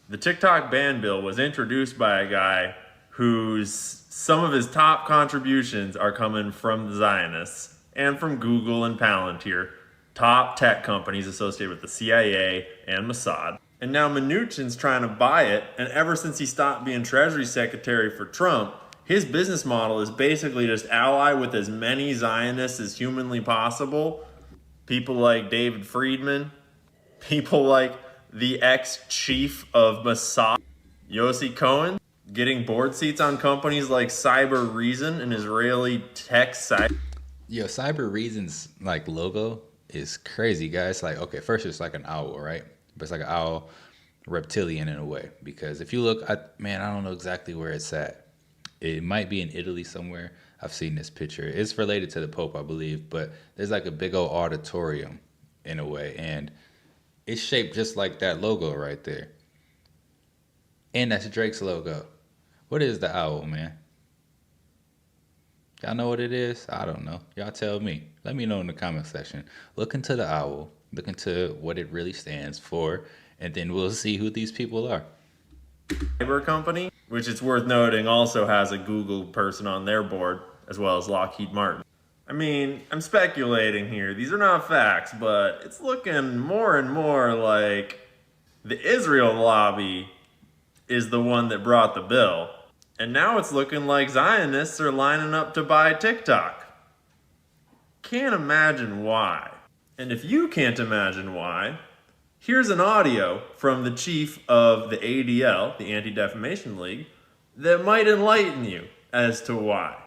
the TikTok ban bill was introduced by a guy some of his top contributions are coming from the Zionists and from Google and Palantir, top tech companies associated with the CIA and Mossad. And now Mnuchin's trying to buy it, and ever since he stopped being Treasury Secretary for Trump, his business model is basically just ally with as many Zionists as humanly possible. People like David Friedman, people like the ex-chief of Mossad, Yossi Cohen, getting board seats on companies like Cyber Reason, an Israeli tech site. Yo, Cyber Reason's like logo is crazy, guys. Like, okay, first it's like an owl, right? But it's like an owl reptilian in a way. Because if you look, I don't know exactly where it's at. It might be in Italy somewhere. I've seen this picture. It's related to the Pope, I believe. But there's like a big old auditorium in a way. And it's shaped just like that logo right there. And that's Drake's logo. What is the owl, man? Y'all know what it is? I don't know. Y'all tell me. Let me know in the comment section. Look into the owl. Look into what it really stands for. And then we'll see who these people are. Cyber company, which it's worth noting also has a Google person on their board, as well as Lockheed Martin. I mean, I'm speculating here. These are not facts, but it's looking more and more like the Israel lobby is the one that brought the bill. And now it's looking like Zionists are lining up to buy TikTok. Can't imagine why. And if you can't imagine why, here's an audio from the chief of the ADL, the Anti-Defamation League, that might enlighten you as to why.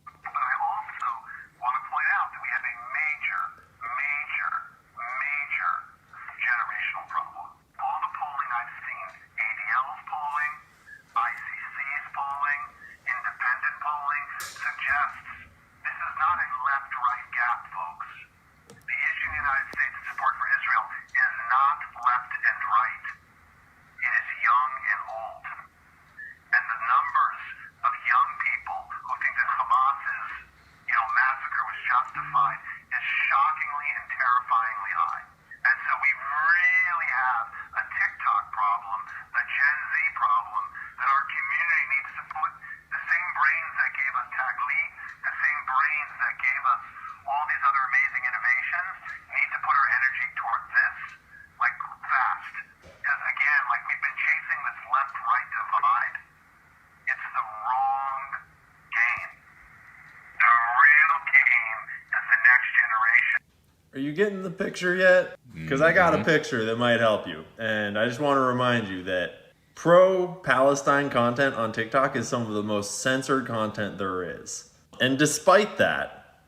Are you getting the picture yet? Because I got a picture that might help you. And I just want to remind you that pro-Palestine content on TikTok is some of the most censored content there is. And despite that,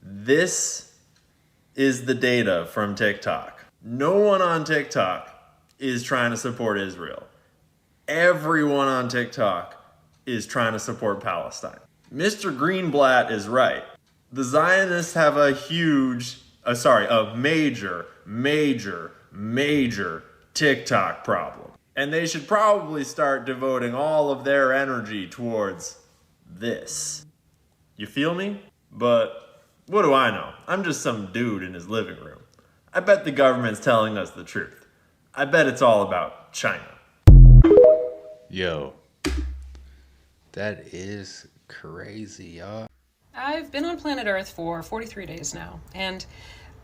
this is the data from TikTok. No one on TikTok is trying to support Israel. Everyone on TikTok is trying to support Palestine. Mr. Greenblatt is right. The Zionists have a major TikTok problem. And they should probably start devoting all of their energy towards this. You feel me? But what do I know? I'm just some dude in his living room. I bet the government's telling us the truth. I bet it's all about China. Yo, that is crazy, y'all. I've been on planet Earth for 43 days now, and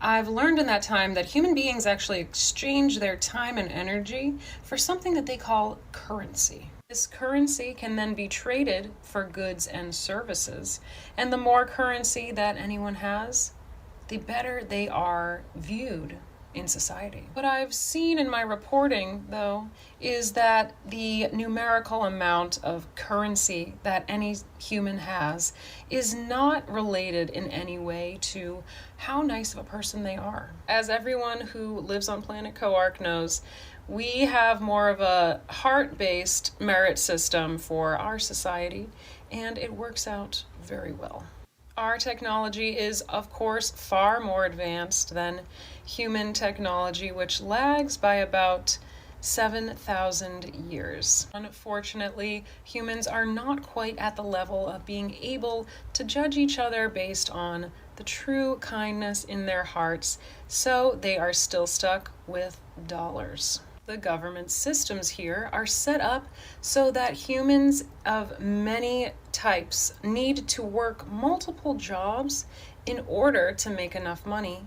I've learned in that time that human beings actually exchange their time and energy for something that they call currency. This currency can then be traded for goods and services, and the more currency that anyone has, the better they are viewed in society. What I've seen in my reporting, though, is that the numerical amount of currency that any human has is not related in any way to how nice of a person they are. As everyone who lives on planet Coark knows, we have more of a heart-based merit system for our society, and it works out very well. Our technology is, of course, far more advanced than human technology, which lags by about 7,000 years. Unfortunately, humans are not quite at the level of being able to judge each other based on the true kindness in their hearts, so they are still stuck with dollars. The government systems here are set up so that humans of many types need to work multiple jobs in order to make enough money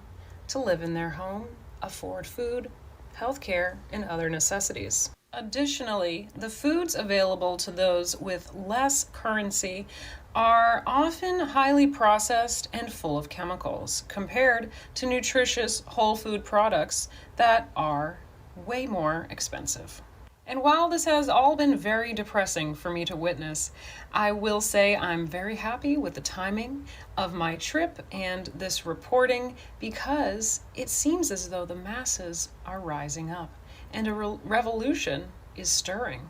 to live in their home, afford food, healthcare, and other necessities. Additionally, the foods available to those with less currency are often highly processed and full of chemicals compared to nutritious whole food products that are way more expensive. And while this has all been very depressing for me to witness, I will say I'm very happy with the timing of my trip and this reporting, because it seems as though the masses are rising up and a revolution is stirring.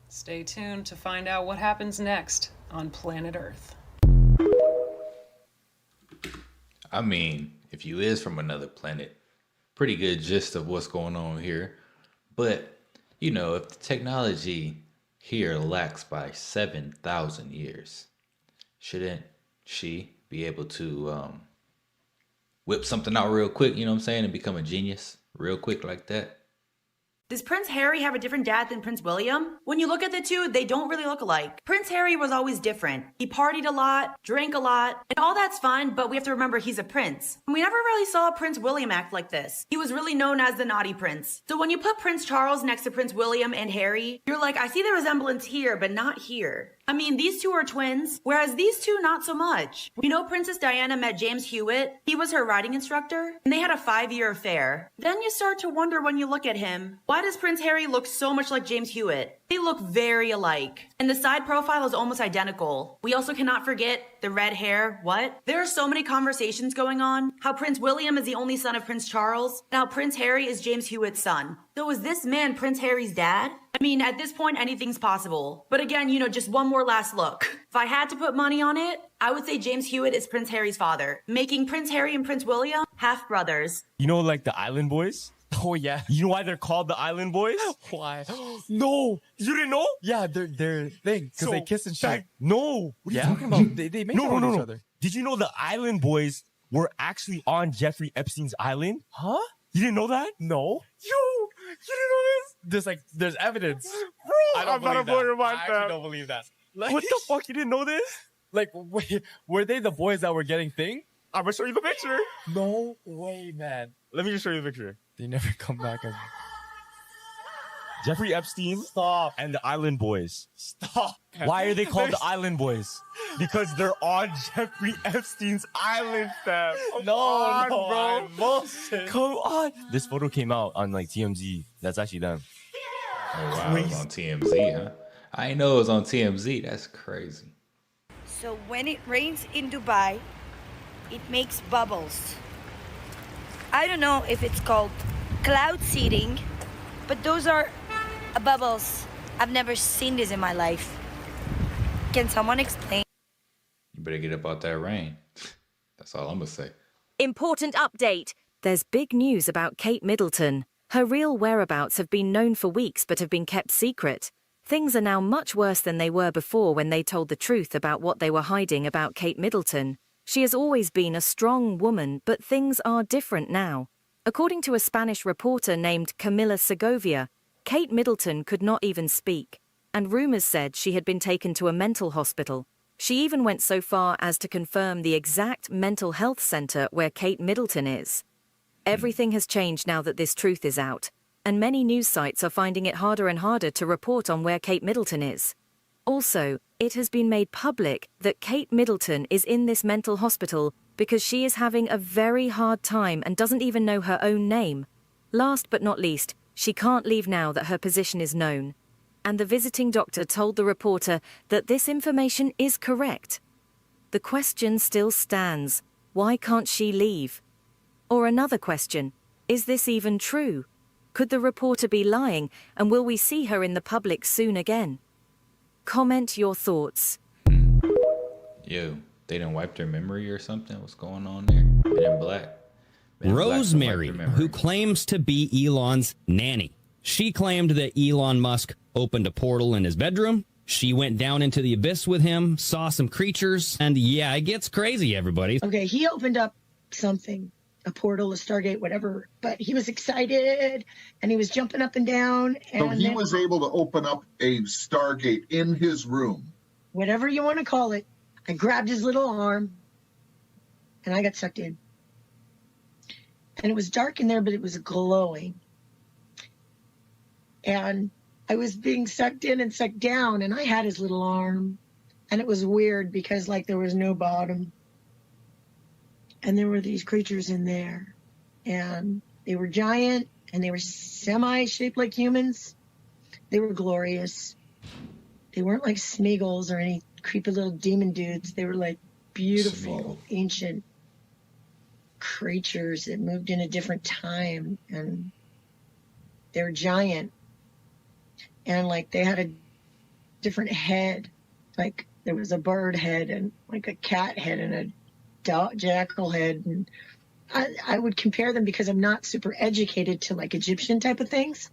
Stay tuned to find out what happens next on planet Earth. I mean, if you is from another planet, pretty good gist of what's going on here. But, you know, if the technology here lacks by 7,000 years, shouldn't she be able to whip something out real quick, you know what I'm saying, and become a genius real quick like that? Does Prince Harry have a different dad than Prince William? When you look at the two, they don't really look alike. Prince Harry was always different. He partied a lot, drank a lot, and all that's fine, but we have to remember he's a prince. We never really saw Prince William act like this. He was really known as the naughty prince. So when you put Prince Charles next to Prince William and Harry, you're like, I see the resemblance here, but not here. I mean, these two are twins, whereas these two, not so much. We know Princess Diana met James Hewitt. He was her riding instructor, and they had a 5-year affair. Then you start to wonder when you look at him, why does Prince Harry look so much like James Hewitt? They look very alike. And the side profile is almost identical. We also cannot forget the red hair. What? There are so many conversations going on. How Prince William is the only son of Prince Charles, and how Prince Harry is James Hewitt's son. So is this man Prince Harry's dad? I mean, at this point, anything's possible. But again, you know, just one more last look. If I had to put money on it, I would say James Hewitt is Prince Harry's father, making Prince Harry and Prince William half-brothers. You know, like the Island Boys? Oh, yeah. You know why they're called the Island Boys? Why? No! You didn't know? Yeah, they're thing, because they kiss and shit. No! What are you talking about? They make out with each other. Did you know the Island Boys were actually on Jeffrey Epstein's island? Huh? You didn't know that? No. Yo! You didn't know this? There's evidence. Bro, I don't believe that. I actually don't believe that. Like, what the fuck? You didn't know this? Like, wait, were they the boys that were getting thing? I'm gonna show you the picture. No way, man. Let me just show you the picture. They never come back. Jeffrey Epstein. Stop. And the Island Boys. Stop. Why are they called the Island Boys? Because they're on Jeffrey Epstein's island, fam. No, bro. Come on. This photo came out on like TMZ. That's actually them. Oh, wow. It was on TMZ, huh? I didn't know it was on TMZ. That's crazy. So when it rains in Dubai, it makes bubbles. I don't know if it's called cloud seeding, but those are bubbles. I've never seen this in my life. Can someone explain? You better get up out that rain. That's all I'm gonna say. Important update. There's big news about Kate Middleton. Her real whereabouts have been known for weeks but have been kept secret. Things are now much worse than they were before when they told the truth about what they were hiding about Kate Middleton. She has always been a strong woman, but things are different now. According to a Spanish reporter named Camila Segovia, Kate Middleton could not even speak, and rumors said she had been taken to a mental hospital. She even went so far as to confirm the exact mental health center where Kate Middleton is. Everything has changed now that this truth is out, and many news sites are finding it harder and harder to report on where Kate Middleton is. Also, it has been made public that Kate Middleton is in this mental hospital because she is having a very hard time and doesn't even know her own name. Last but not least, she can't leave now that her position is known. And the visiting doctor told the reporter that this information is correct. The question still stands: why can't she leave? Or another question: is this even true? Could the reporter be lying, and will we see her in the public soon again? Comment your thoughts. Yo, they didn't wipe their memory or something? What's going on there? Men in Black. Rosemary, who claims to be Elon's nanny. She claimed that Elon Musk opened a portal in his bedroom She went down into the abyss with him, saw some creatures, and yeah, it gets crazy, everybody. Okay, he opened up something, a portal, a Stargate, whatever, but he was excited and he was jumping up and down. So And he then, was able to open up a Stargate in his room. whatever you want to call it, I grabbed his little arm and I got sucked in. And it was dark in there, but it was glowing. And I was being sucked in and sucked down, and I had his little arm. And it was weird because, like, there was no bottom. And there were these creatures in there. And they were giant, and they were semi-shaped like humans. They were glorious. They weren't like Smeagol's or any creepy little demon dudes. They were like beautiful, ancient creatures that moved in a different time. And they were giant. And like they had a different head. Like there was a bird head and like a cat head and a jackal head. And I would compare them, because I'm not super educated, to like Egyptian type of things.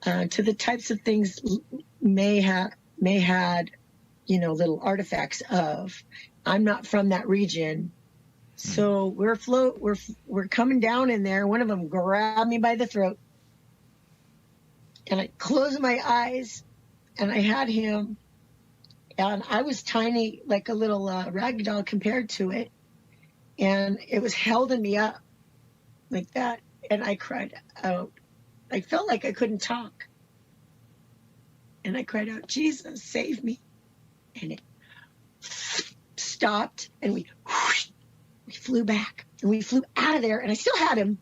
To the types of things May had, you know, little artifacts of. I'm not from that region. So we're coming down in there. One of them grabbed me by the throat. And I closed my eyes, and I had him, and I was tiny, like a little rag doll compared to it, and it was holding me up like that, and I cried out. I felt like I couldn't talk, and I cried out, "Jesus, save me!" And it stopped, and we flew back, and we flew out of there, and I still had him.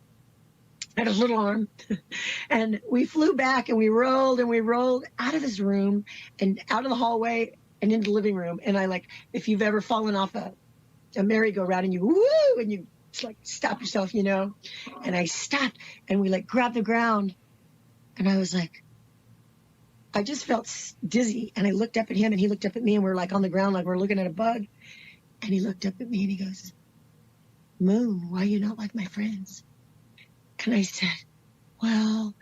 Had his little arm, and we flew back, and we rolled out of his room and out of the hallway and into the living room. And I, like, if you've ever fallen off a merry-go-round and you woo, and you like stop yourself, you know. And I stopped, and we like grabbed the ground, and I was like, I just felt dizzy. And I looked up at him, and he looked up at me, and we're like on the ground, like we're looking at a bug. And he looked up at me, and he goes, "Moon, why are you not like my friends?" And I said, "Well,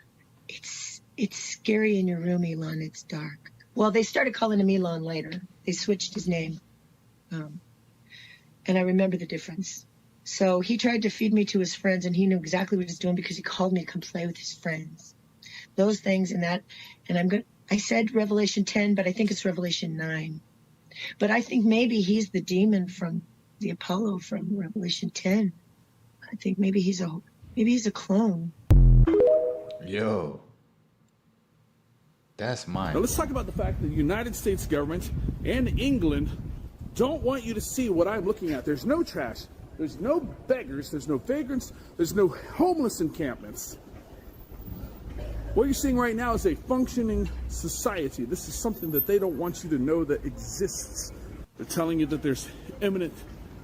it's scary in your room, Elon. It's dark." Well, they started calling him Elon later. They switched his name. And I remember the difference. So he tried to feed me to his friends, and he knew exactly what he was doing, because he called me to come play with his friends. Those things and that. And I said Revelation 10, but I think it's Revelation 9. But I think maybe he's the demon from the Apollo from Revelation 10. I think maybe he's a clone. Yo. That's mine. Now let's talk about the fact that the United States government and England don't want you to see what I'm looking at. There's no trash. There's no beggars. There's no vagrants. There's no homeless encampments. What you're seeing right now is a functioning society. This is something that they don't want you to know that exists. They're telling you that there's imminent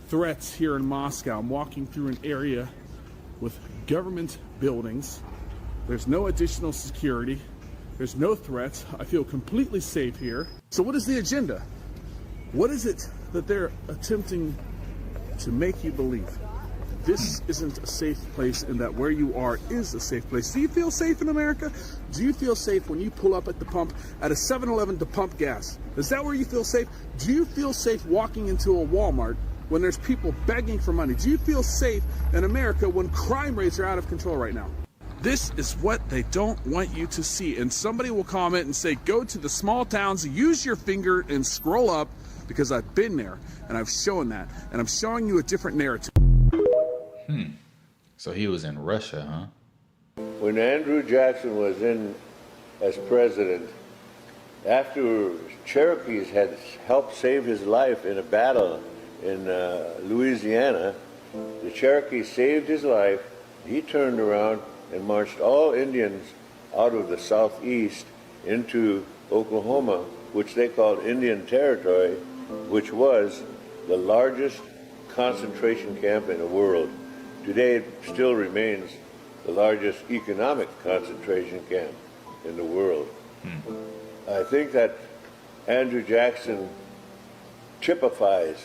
threats here in Moscow. I'm walking through an area with government buildings. There's no additional security. There's no threats. I feel completely safe here. So what is the agenda? What is it that they're attempting to make you believe? This isn't a safe place, and that where you are is a safe place. Do you feel safe in America? Do you feel safe when you pull up at the pump at a 7-Eleven to pump gas? Is that where you feel safe? Do you feel safe walking into a Walmart when there's people begging for money? Do you feel safe in America when crime rates are out of control right now? This is what they don't want you to see. And somebody will comment and say, go to the small towns, use your finger and scroll up, because I've been there and I've shown that. And I'm showing you a different narrative. So he was in Russia, huh? When Andrew Jackson was in as president, after Cherokees had helped save his life in a battle in Louisiana, the Cherokees saved his life. He turned around and marched all Indians out of the southeast into Oklahoma, which they called Indian Territory, which was the largest concentration camp in the world. Today it still remains the largest economic concentration camp in the world. I think that Andrew Jackson typifies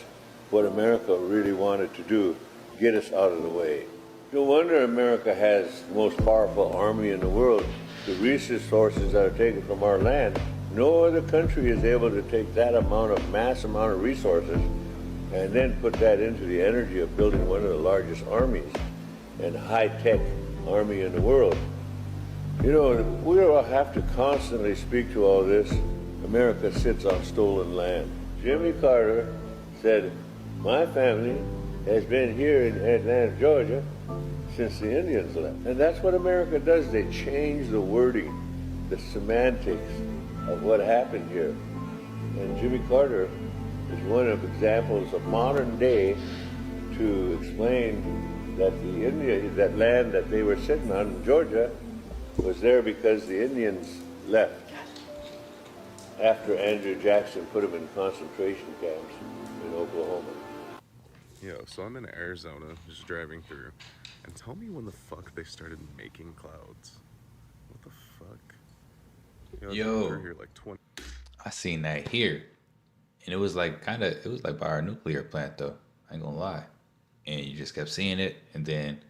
what America really wanted to do, get us out of the way. No wonder America has the most powerful army in the world. the resources that are taken from our land. No other country is able to take that mass amount of resources and then put that into the energy of building one of the largest armies and high-tech army in the world. You know, we will have to constantly speak to all this. America sits on stolen land. Jimmy Carter said, my family has been here in Atlanta, Georgia, since the Indians left. And that's what America does. They change the wording, the semantics of what happened here. And Jimmy Carter is one of examples of modern day to explain that that land that they were sitting on in Georgia was there because the Indians left after Andrew Jackson put them in concentration camps in Oklahoma. Yo, so I'm in Arizona, just driving through, and tell me when the fuck they started making clouds. What the fuck? Yo, here like 20. I seen that here, and it was like by our nuclear plant though. I ain't gonna lie, and you just kept seeing it, and then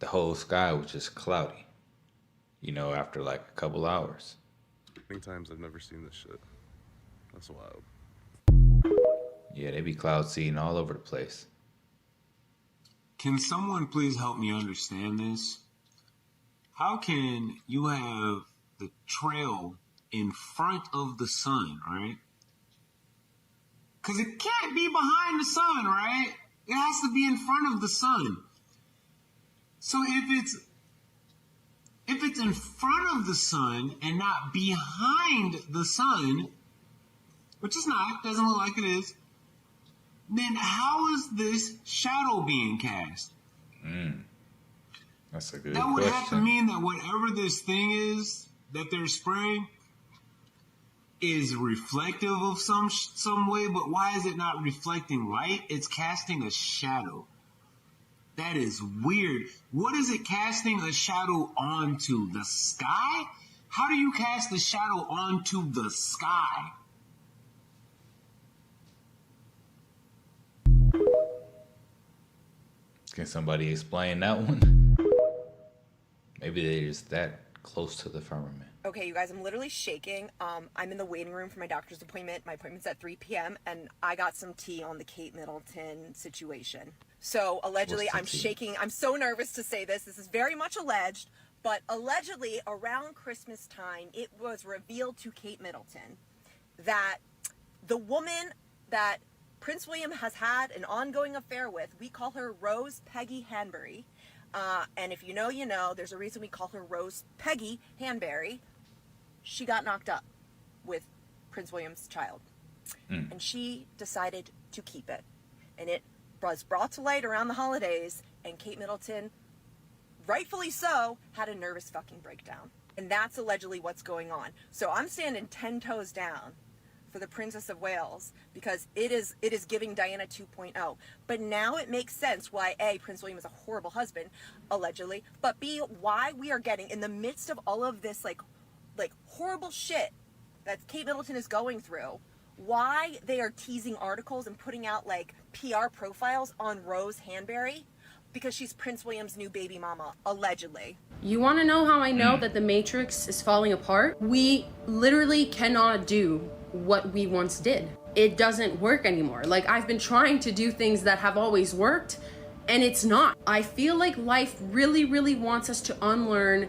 the whole sky was just cloudy. You know, after like a couple hours. Many times I've never seen this shit. That's wild. Yeah, they be cloud seeding all over the place. Can someone please help me understand this? How can you have the trail in front of the sun, right? Because it can't be behind the sun, right? It has to be in front of the sun. So if it's in front of the sun and not behind the sun, which is not, doesn't look like it is, then how is this shadow being cast? That's a good That would question. have to mean that whatever this thing is that they're spraying is reflective of some way, but why is it not reflecting light? It's casting a shadow. That is weird. What is it casting a shadow onto? The sky? How do you cast a shadow onto the sky? Can somebody explain that one? Maybe they're just that close to the firmament. Okay, you guys, I'm literally shaking. I'm in the waiting room for my doctor's appointment. My appointment's at 3 p.m. and I got some tea on the Kate Middleton situation. So allegedly, I'm shaking. I'm so nervous to say this. This is very much alleged, but allegedly around Christmas time, it was revealed to Kate Middleton that the woman that Prince William has had an ongoing affair with, we call her Rose Peggy Hanbury. And if you know, you know, there's a reason we call her Rose Peggy Hanbury. She got knocked up with Prince William's child. And she decided to keep it. And it was brought to light around the holidays, and Kate Middleton, rightfully so, had a nervous fucking breakdown. And that's allegedly what's going on. So I'm standing 10 toes down for the Princess of Wales because it is giving Diana 2.0. But now it makes sense why A, Prince William is a horrible husband, allegedly, but B, why we are getting in the midst of all of this like horrible shit that Kate Middleton is going through, why they are teasing articles and putting out like PR profiles on Rose Hanbury because she's Prince William's new baby mama, allegedly. You want to know how I know that the Matrix is falling apart? We literally cannot do what we once did. It doesn't work anymore. Like, I've been trying to do things that have always worked, and it's not. I feel like life really, really wants us to unlearn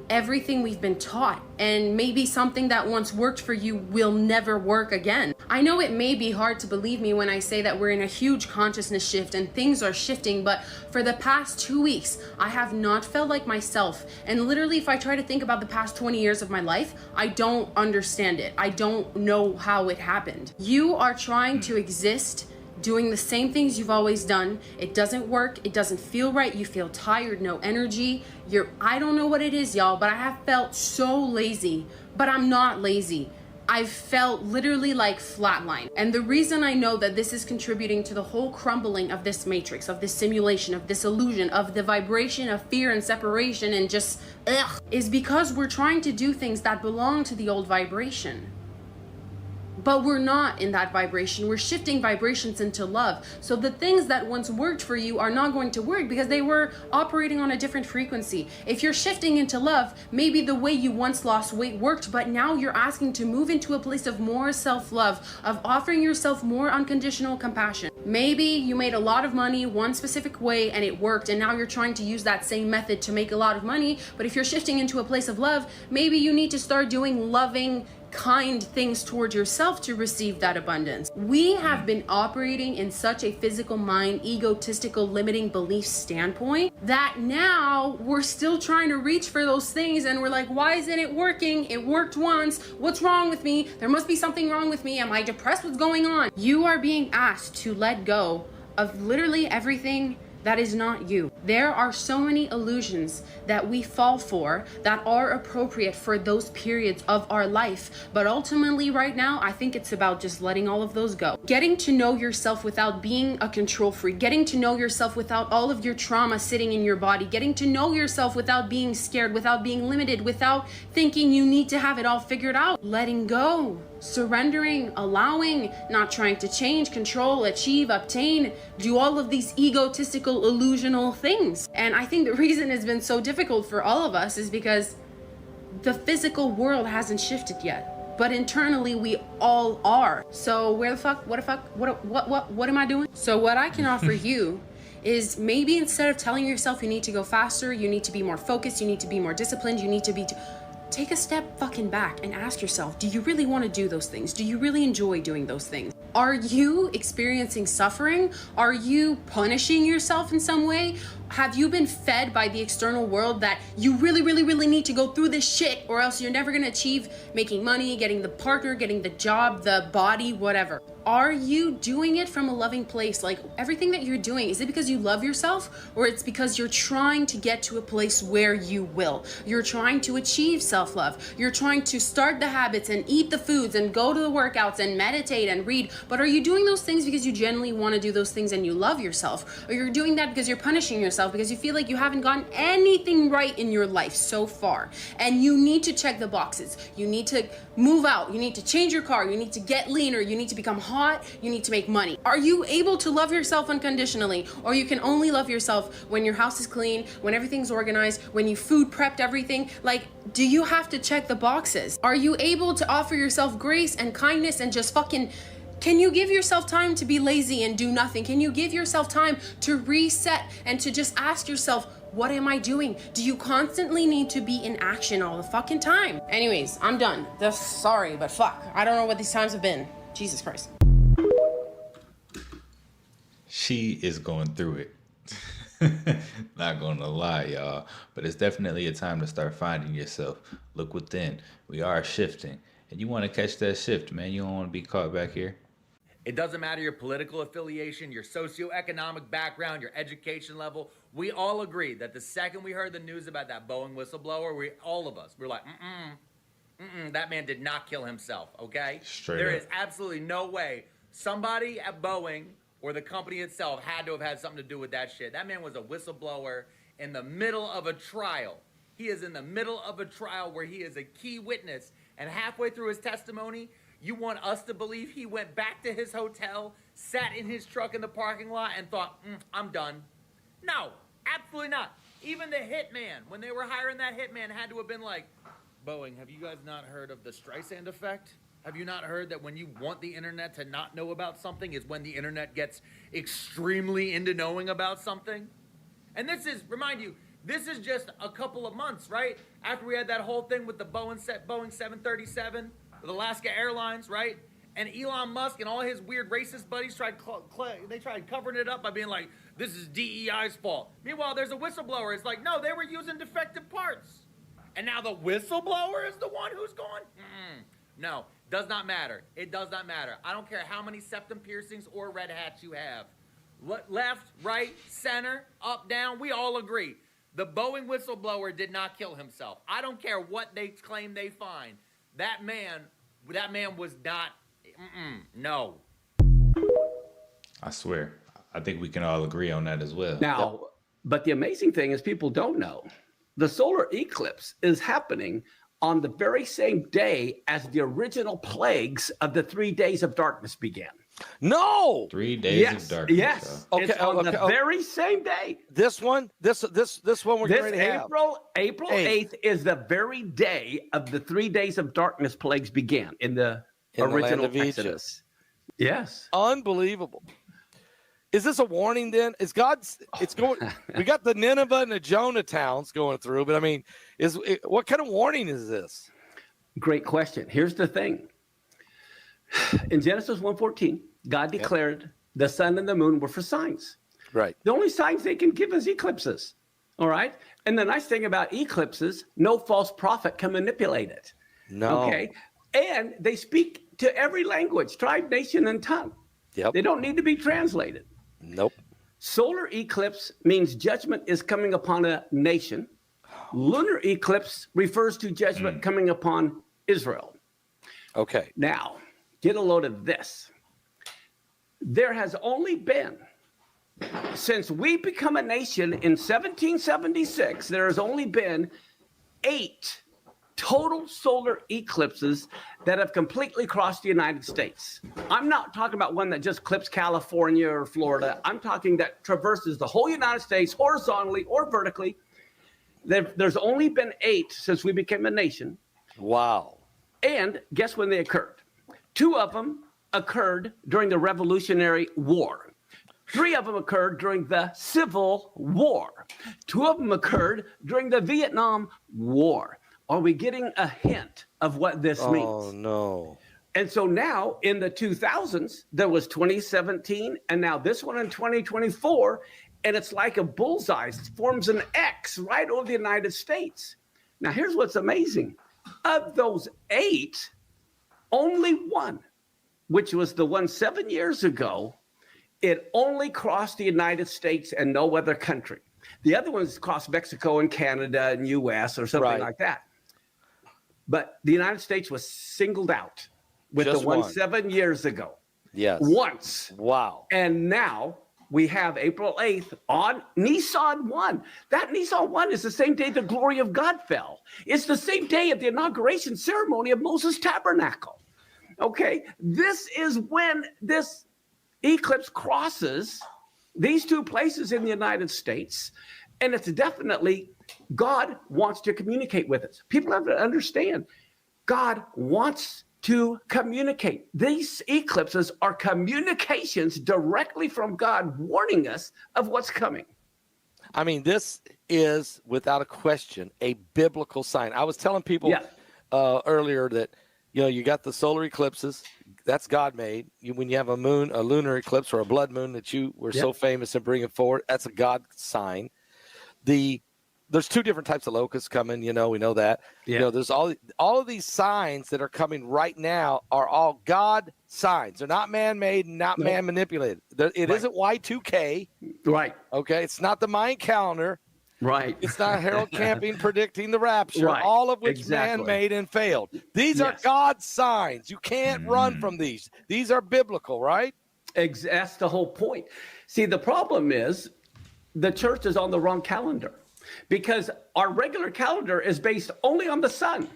everything we've been taught, and maybe something that once worked for you will never work again. I know it may be hard to believe me when I say that we're in a huge consciousness shift and things are shifting, but for the past 2 weeks, I have not felt like myself. And literally, if I try to think about the past 20 years of my life, I don't understand it. I don't know how it happened. You are trying to exist doing the same things you've always done. It doesn't work. It doesn't feel right. You feel tired, no energy. I don't know what it is, y'all, but I have felt so lazy, but I'm not lazy. I've felt literally like flatline. And the reason I know that this is contributing to the whole crumbling of this matrix, of this simulation, of this illusion, of the vibration of fear and separation and just is because we're trying to do things that belong to the old vibration. But we're not in that vibration. We're shifting vibrations into love. So the things that once worked for you are not going to work because they were operating on a different frequency. If you're shifting into love, maybe the way you once lost weight worked, but now you're asking to move into a place of more self-love, of offering yourself more unconditional compassion. Maybe you made a lot of money one specific way and it worked, and now you're trying to use that same method to make a lot of money. But if you're shifting into a place of love, maybe you need to start doing loving, kind things towards yourself to receive that abundance. We have been operating in such a physical mind, egotistical, limiting belief standpoint that now we're still trying to reach for those things and we're like, why isn't it working? It worked once. What's wrong with me? There must be something wrong with me. Am I depressed? What's going on? You are being asked to let go of literally everything that is not you. There are so many illusions that we fall for that are appropriate for those periods of our life. But ultimately right now, I think it's about just letting all of those go. Getting to know yourself without being a control freak. Getting to know yourself without all of your trauma sitting in your body. Getting to know yourself without being scared, without being limited, without thinking you need to have it all figured out. Letting go. Surrendering, allowing, not trying to change, control, achieve, obtain, do all of these egotistical, illusional things. And I think the reason it's been so difficult for all of us is because the physical world hasn't shifted yet. But internally we all are. So where the fuck, what am I doing? So what I can offer you is maybe instead of telling yourself you need to go faster, you need to be more focused, you need to be more disciplined, you need to be... Take a step fucking back and ask yourself, do you really want to do those things? Do you really enjoy doing those things? Are you experiencing suffering? Are you punishing yourself in some way? Have you been fed by the external world that you really need to go through this shit or else you're never gonna achieve making money, getting the partner, getting the job, the body, whatever? Are you doing it from a loving place? Like everything that you're doing, is it because you love yourself or it's because you're trying to get to a place where you will? You're trying to achieve self-love. You're trying to start the habits and eat the foods and go to the workouts and meditate and read. But are you doing those things because you genuinely want to do those things and you love yourself? Or you're doing that because you're punishing yourself because you feel like you haven't gotten anything right in your life so far? And you need to check the boxes. You need to move out. You need to change your car. You need to get leaner. You need to become hot. You need to make money. Are you able to love yourself unconditionally? Or you can only love yourself when your house is clean, when everything's organized, when you food prepped everything? Like, do you have to check the boxes? Are you able to offer yourself grace and kindness and just fucking... Can you give yourself time to be lazy and do nothing? Can you give yourself time to reset and to just ask yourself, what am I doing? Do you constantly need to be in action all the fucking time? Anyways, I'm done. Sorry, but fuck. I don't know what these times have been. Jesus Christ. She is going through it. Not gonna lie, y'all. But it's definitely a time to start finding yourself. Look within. We are shifting. And you want to catch that shift, man. You don't want to be caught back here. It doesn't matter your political affiliation, your socioeconomic background, your education level. We all agree that the second we heard the news about that Boeing whistleblower, all of us, we're like, that man did not kill himself, okay? There is absolutely no way somebody at Boeing or the company itself had to have had something to do with that shit. That man was a whistleblower in the middle of a trial. He is in the middle of a trial where he is a key witness, and halfway through his testimony, you want us to believe he went back to his hotel, sat in his truck in the parking lot, and thought, I'm done. No, absolutely not. Even the hitman, when they were hiring that hitman, had to have been like, Boeing, have you guys not heard of the Streisand effect? Have you not heard that when you want the internet to not know about something is when the internet gets extremely into knowing about something? And this is, remind you, this is just a couple of months, right? After we had that whole thing with the Boeing 737, with Alaska Airlines, right? And Elon Musk and all his weird racist buddies tried covering it up by being like, this is DEI's fault. Meanwhile, there's a whistleblower. It's like, no, they were using defective parts. And now the whistleblower is the one who's going? No, does not matter. It does not matter. I don't care how many septum piercings or red hats you have. Left, right, center, up, down, we all agree. The Boeing whistleblower did not kill himself. I don't care what they claim they find. That man was not, no. I swear. I think we can all agree on that as well. Now, but the amazing thing is people don't know. The solar eclipse is happening on the very same day as the original plagues of the 3 days of darkness began. No. 3 days of darkness. Yes. Okay. It's on the very same day. This one we're getting ready to have. April 8th is the very day of the 3 days of darkness plagues began in the original land of Exodus. Yes. Unbelievable. Is this a warning then? Is God's? It's going. We got the Nineveh and the Jonah towns going through, but I mean, what kind of warning is this? Great question. Here's the thing. In Genesis 1:14, God declared the sun and the moon were for signs. Right. The only signs they can give is eclipses. All right. And the nice thing about eclipses, no false prophet can manipulate it. No. Okay. And they speak to every language, tribe, nation, and tongue. Yep. They don't need to be translated. Nope. Solar eclipse means judgment is coming upon a nation. Lunar eclipse refers to judgment coming upon Israel. Okay. Now, get a load of this. There has only been, since we become a nation in 1776, there has only been 8 total solar eclipses that have completely crossed the United States. I'm not talking about one that just clips California or Florida. I'm talking that traverses the whole United States horizontally or vertically. There's only been 8 since we became a nation. Wow. And guess when they occurred? 2 of them occurred during the Revolutionary War. 3 of them occurred during the Civil War. 2 of them occurred during the Vietnam War. Are we getting a hint of what this means? Oh, no. And so now in the 2000s, there was 2017, and now this one in 2024, and it's like a bullseye. It forms an X right over the United States. Now, here's what's amazing. Of those 8, only one, which was the one 7 years ago, it only crossed the United States and no other country. The other ones crossed Mexico and Canada and U.S. or something like that. But the United States was singled out with Just the one one. 7 years ago. Yes. Once. Wow. And now we have April 8th on Nisan 1. That Nisan 1 is the same day the glory of God fell. It's the same day of the inauguration ceremony of Moses' tabernacle. Okay, this is when this eclipse crosses these 2 places in the United States, and it's definitely God wants to communicate with us. People have to understand God wants to communicate. These eclipses are communications directly from God warning us of what's coming. I mean, this is without a question a biblical sign. I was telling people earlier that, you know, you got the solar eclipses. That's God made. When you have a lunar eclipse or a blood moon that you were so famous in bringing forward, that's a God sign. There's 2 different types of locusts coming. You know, we know that. Yeah. You know, there's all of these signs that are coming right now are all God signs. They're not man-made, not man-manipulated. It isn't Y2K. Right. Okay. It's not the Mayan calendar. Right. It's not Harold Camping predicting the rapture, Right. all of which Exactly. man-made and failed. These are God's signs. You can't run from these. These are biblical, right? That's the whole point. See, the problem is the church is on the wrong calendar because our regular calendar is based only on the sun.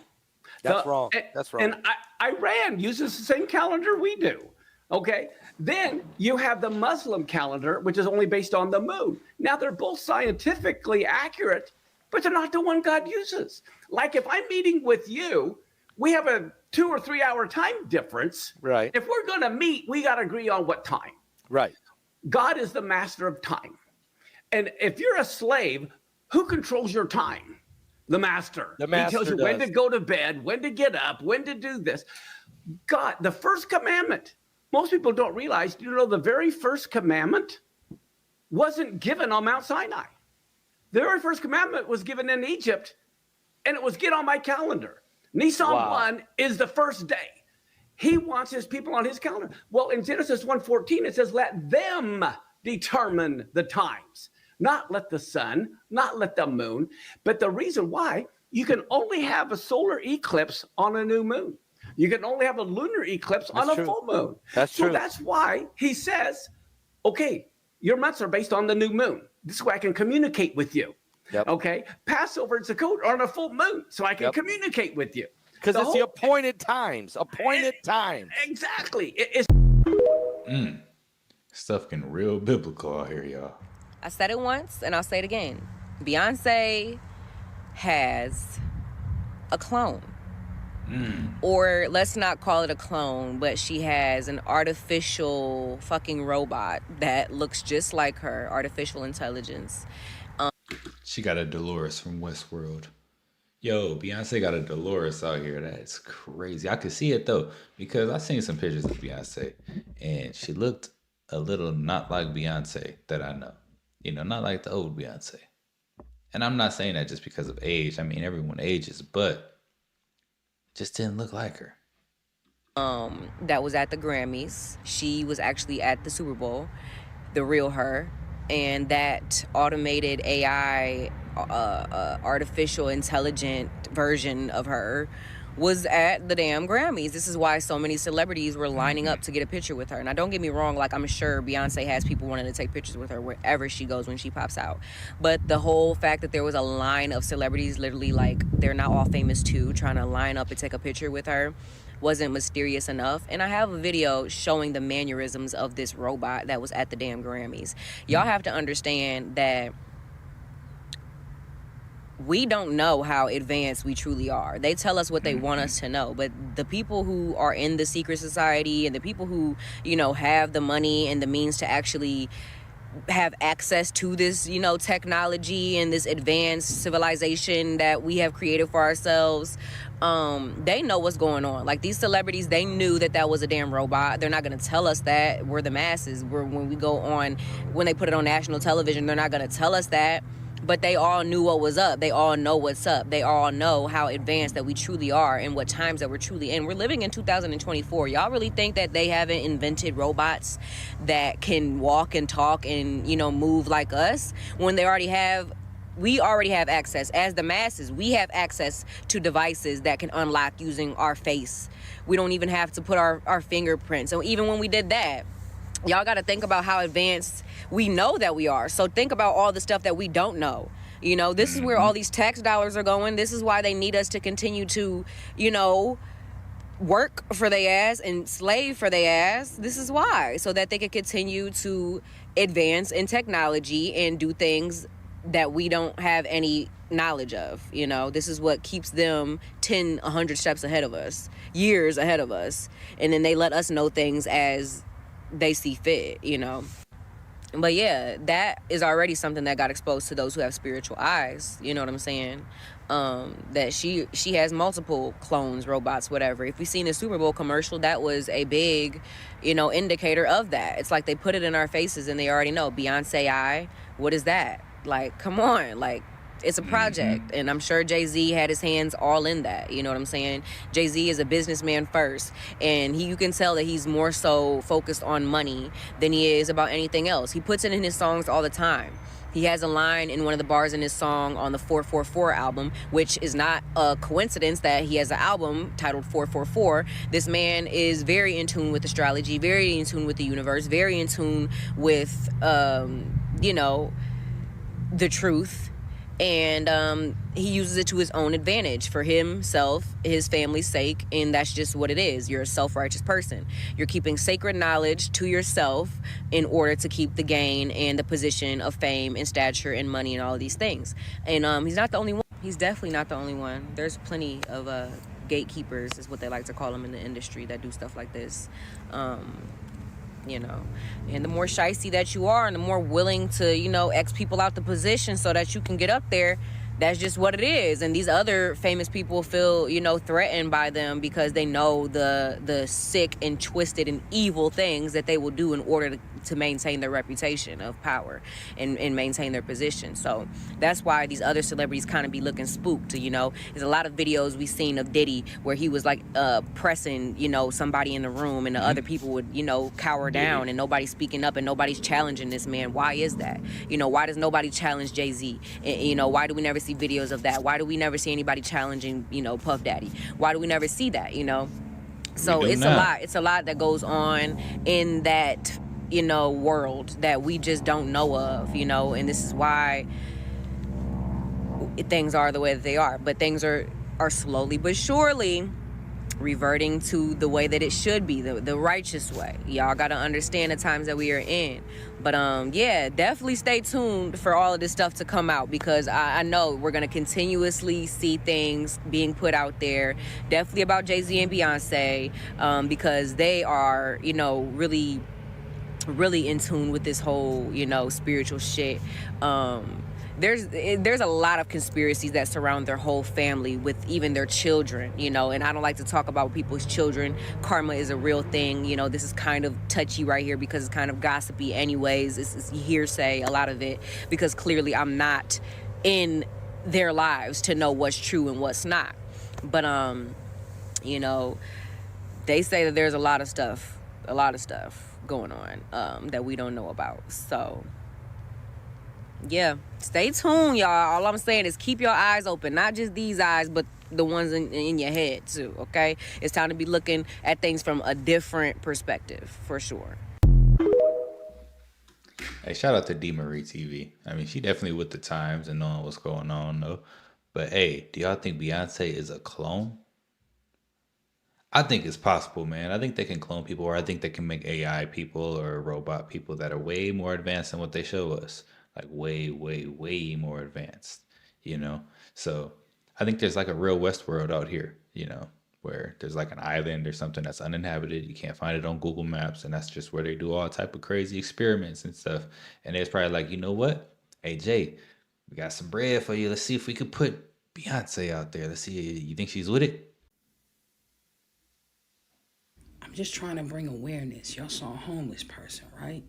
That's wrong. That's wrong. And Iran uses the same calendar we do. Okay. Then you have the Muslim calendar, which is only based on the moon. Now they're both scientifically accurate, but they're not the one God uses. Like if I'm meeting with you, we have a 2 or 3 hour time difference. Right. If we're going to meet, we got to agree on what time. Right. God is the master of time. And if you're a slave, who controls your time? The master. The master He tells you when to go to bed, when to get up, when to do this. God, the first commandment, most people don't realize, you know, the very first commandment wasn't given on Mount Sinai. The very first commandment was given in Egypt, and it was get on my calendar. Nisan 1 is the first day. He wants his people on his calendar. Well, in Genesis 1:14, it says, let them determine the times. Not let the sun, not let the moon. But the reason why, you can only have a solar eclipse on a new moon. You can only have a lunar eclipse on a full moon. That's so true. that's why he says, okay, your months are based on the new moon. This is why I can communicate with you. Yep. Okay, Passover and Sukkot are on a full moon, so I can communicate with you. Because it's the appointed times. Appointed times. Exactly. It's Stuff getting real biblical out here, y'all. I said it once, and I'll say it again. Beyonce has a clone. Or let's not call it a clone, but she has an artificial fucking robot that looks just like her, artificial intelligence. She got a Dolores from Westworld. Yo, Beyonce got a Dolores out here. That's crazy. I could see it though, because I seen some pictures of Beyonce, and she looked a little not like Beyonce that I know. You know, not like the old Beyonce. And I'm not saying that just because of age. I mean, everyone ages, but just didn't look like her. That was at the Grammys. She was actually at the Super Bowl, the real her. And that automated AI, artificial intelligent version of her was at the damn Grammys. This is why so many celebrities were lining up to get a picture with her. Now, don't get me wrong, like, I'm sure Beyonce has people wanting to take pictures with her wherever she goes when she pops out. But the whole fact that there was a line of celebrities, literally, like, they're not all famous too, trying to line up and take a picture with her wasn't mysterious enough. And I have a video showing the mannerisms of this robot that was at the damn Grammys. Y'all have to understand that we don't know how advanced we truly are. They tell us what they want us to know, but the people who are in the secret society and the people who, you know, have the money and the means to actually have access to this, you know, technology and this advanced civilization that we have created for ourselves, they know what's going on. Like, these celebrities, they knew that that was a damn robot. They're not going to tell us that. We're the masses. When we go on, when they put it on national television, they're not going to tell us that. But they all knew what was up. They all know what's up. They all know how advanced that we truly are and what times that we're truly in. We're living in 2024. Y'all really think that they haven't invented robots that can walk and talk and, you know, move like us when they already have? We already have access. As the masses, we have access to devices that can unlock using our face. We don't even have to put our fingerprints. So even when we did that, y'all got to think about how advanced we know that we are. So think about all the stuff that we don't know. You know, this is where all these tax dollars are going. This is why they need us to continue to, you know, work for their ass and slave for their ass. This is why, so that they can continue to advance in technology and do things that we don't have any knowledge of. You know, this is what keeps them 10, 100 steps ahead of us, years ahead of us. And then they let us know things as they see fit, you know. But yeah, that is already something that got exposed to those who have spiritual eyes. You know what I'm saying? That she has multiple clones, robots, whatever. If we seen a Super Bowl commercial, that was a big, you know, indicator of that. It's like they put it in our faces and they already know. Beyonce eye, what is that? Like, come on, like, it's a project, and I'm sure Jay-Z had his hands all in that. You know what I'm saying? Jay-Z is a businessman first, and you can tell that he's more so focused on money than he is about anything else. He puts it in his songs all the time. He has a line in one of the bars in his song on the 444 album, which is not a coincidence that he has an album titled 444. This man is very in tune with astrology, very in tune with the universe, very in tune with, you know, the truth. And he uses it to his own advantage for himself, his family's sake, and that's just what it is. You're a self-righteous person. You're keeping sacred knowledge to yourself in order to keep the gain and the position of fame and stature and money and all of these things. And he's not the only one. He's definitely not the only one. There's plenty of gatekeepers, is what they like to call them in the industry, that do stuff like this. You know, and the more shicey that you are and the more willing to, you know, X people out the position so that you can get up there, that's just what it is. And these other famous people feel, you know, threatened by them because they know the sick and twisted and evil things that they will do in order to maintain their reputation of power and maintain their position. So that's why these other celebrities kind of be looking spooked, you know. There's a lot of videos we've seen of Diddy where he was like pressing, you know, somebody in the room, and the other people would, you know, cower down, and nobody's speaking up and nobody's challenging this man. Why is that? You know, why does nobody challenge Jay-Z? And, you know, why do we never see videos of that? Why do we never see anybody challenging, you know, Puff Daddy? Why do we never see that, you know? So it's a lot. It's a lot that goes on in that, you know, world that we just don't know of, you know. And this is why things are the way that they are. But things are slowly but surely reverting to the way that it should be, the righteous way. Y'all got to understand the times that we are in. But yeah, definitely stay tuned for all of this stuff to come out, because I know we're going to continuously see things being put out there, definitely about Jay-Z and Beyonce, because they are, you know, really in tune with this whole, you know, spiritual shit. There's a lot of conspiracies that surround their whole family, with even their children, you know, and I don't like to talk about people's children. Karma is a real thing. You know, this is kind of touchy right here because it's kind of gossipy anyways. It's hearsay, a lot of it, because clearly I'm not in their lives to know what's true and what's not. But, you know, they say that there's a lot of stuff going on that we don't know about. So yeah, stay tuned, y'all. All I'm saying is keep your eyes open, not just these eyes, but the ones in your head too, okay? It's time to be looking at things from a different perspective, for sure. Hey, shout out to D. Marie TV. I mean, she definitely with the times and knowing what's going on, though. But hey, do y'all think Beyonce is a clone? I think it's possible, man. I think they can clone people, or I think they can make AI people or robot people that are way more advanced than what they show us. Like way, way, way more advanced, you know? So I think there's like a real Westworld out here, you know, where there's like an island or something that's uninhabited. You can't find it on Google Maps, and that's just where they do all type of crazy experiments and stuff. And it's probably like, you know what? Hey, Jay, we got some bread for you. Let's see if we could put Beyonce out there. Let's see. You think she's with it? I'm just trying to bring awareness. Y'all saw a homeless person, right?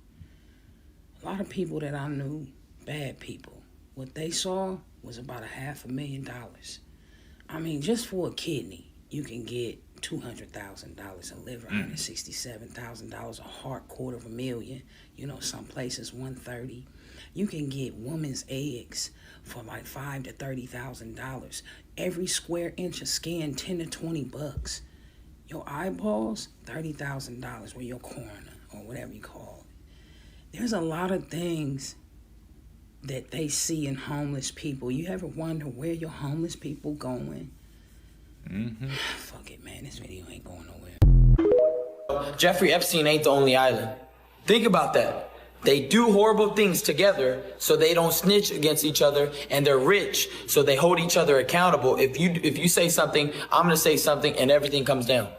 A lot of people that I knew, bad people, what they saw was about $500,000. I mean, just for a kidney, you can get $200,000, a liver, $167,000, a heart, $250,000. You know, some places $130,000. You can get women's eggs for like $5,000 to $30,000. Every square inch of skin, $10 to $20. Your eyeballs, $30,000, or your cornea, or whatever you call it. There's a lot of things that they see in homeless people. You ever wonder where your homeless people going? Fuck it, man. This video ain't going nowhere. Jeffrey Epstein ain't the only island. Think about that. They do horrible things together so they don't snitch against each other, and they're rich so they hold each other accountable. If you say something, I'm gonna say something, and everything comes down.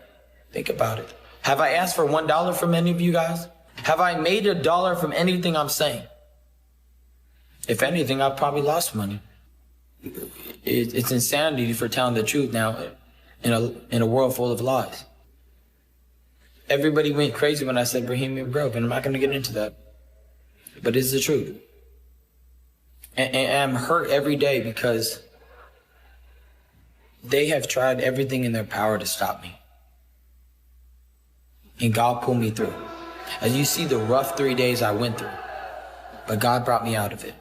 Think about it. Have I asked for $1 from any of you guys? Have I made $1 from anything I'm saying? If anything, I've probably lost money. It's insanity for telling the truth now in a world full of lies. Everybody went crazy when I said Bohemian broke, and I'm not going to get into that. But it's the truth. And I'm hurt every day because they have tried everything in their power to stop me. And God pulled me through. As you see the rough 3 days I went through, but God brought me out of it.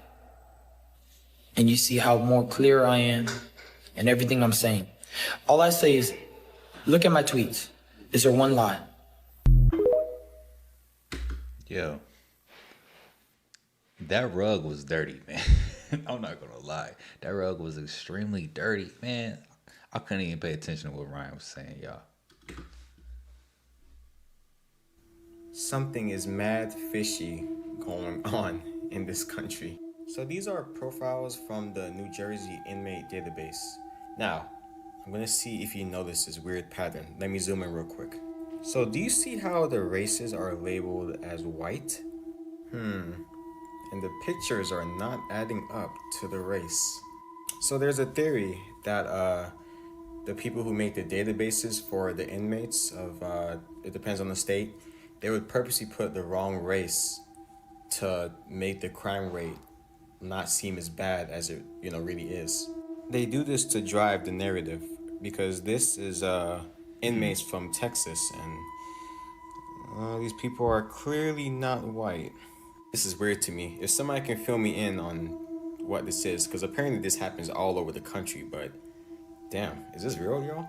And you see how more clear I am and everything I'm saying. All I say is, look at my tweets. Is there one lie? Yo, that rug was dirty, man. I'm not gonna lie. That rug was extremely dirty, man. I couldn't even pay attention to what Ryan was saying, y'all. Something is mad fishy going on in this country. So these are profiles from the New Jersey inmate database. Now, I'm gonna see if you notice this weird pattern. Let me zoom in real quick. So do you see how the races are labeled as white? And the pictures are not adding up to the race. So there's a theory that the people who make the databases for the inmates of, it depends on the state, they would purposely put the wrong race to make the crime rate not seem as bad as it really is. They do this to drive the narrative because this is inmates from Texas, and these people are clearly not white. This is weird to me. If somebody can fill me in on what this is, because apparently this happens all over the country, but damn, is this real, y'all?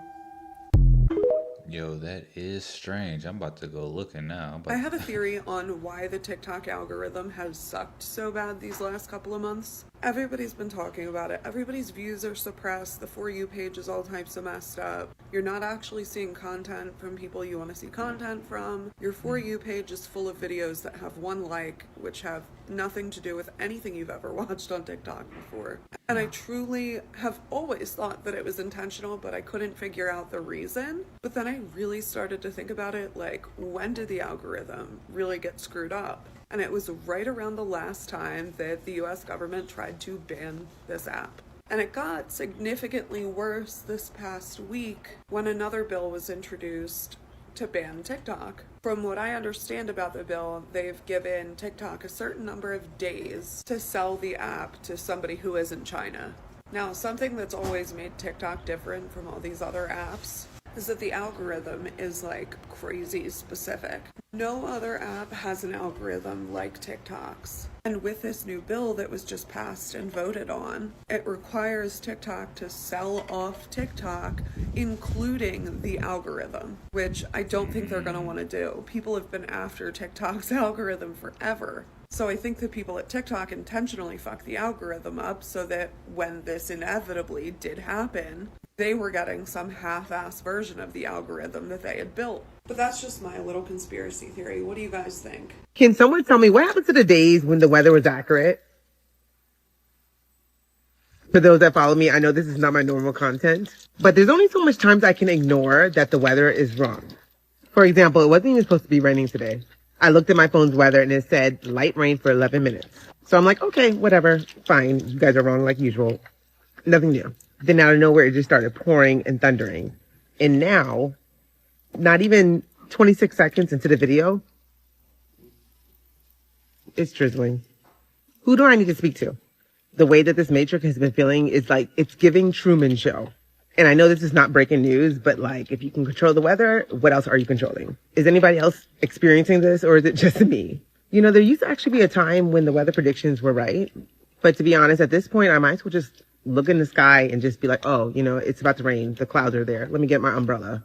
Yo, that is strange. I'm about to go looking now. I have a theory on why the TikTok algorithm has sucked so bad these last couple of months. Everybody's been talking about it. Everybody's views are suppressed. The For You page is all types of messed up. You're not actually seeing content from people you want to see content from. Your For You page is full of videos that have one like, which have nothing to do with anything you've ever watched on TikTok before. And I truly have always thought that it was intentional, but I couldn't figure out the reason. But then I really started to think about it, like, when did the algorithm really get screwed up? And it was right around the last time that the US government tried to ban this app. And it got significantly worse this past week when another bill was introduced to ban TikTok. From what I understand about the bill, they've given TikTok a certain number of days to sell the app to somebody who is in China. Now, something that's always made TikTok different from all these other apps is that the algorithm is like crazy specific. No other app has an algorithm like TikTok's. And with this new bill that was just passed and voted on, it requires TikTok to sell off TikTok, including the algorithm, which I don't think they're going to want to do. People have been after TikTok's algorithm forever. So I think the people at TikTok intentionally fucked the algorithm up so that when this inevitably did happen, they were getting some half-ass version of the algorithm that they had built. But that's just my little conspiracy theory. What do you guys think? Can someone tell me what happened to the days when the weather was accurate? For those that follow me, I know this is not my normal content, but there's only so much times I can ignore that the weather is wrong. For example, it wasn't even supposed to be raining today. I looked at my phone's weather and it said light rain for 11 minutes. So I'm like, okay, whatever, fine. You guys are wrong like usual. Nothing new. Then out of nowhere, it just started pouring and thundering. And now, not even 26 seconds into the video, it's drizzling. Who do I need to speak to? The way that this Matrix has been feeling is like it's giving Truman Show. And I know this is not breaking news, but like if you can control the weather, what else are you controlling? Is anybody else experiencing this or is it just me? You know, there used to actually be a time when the weather predictions were right. But to be honest, at this point, I might as well just look in the sky and just be like, oh, you know, it's about to rain. The clouds are there. Let me get my umbrella.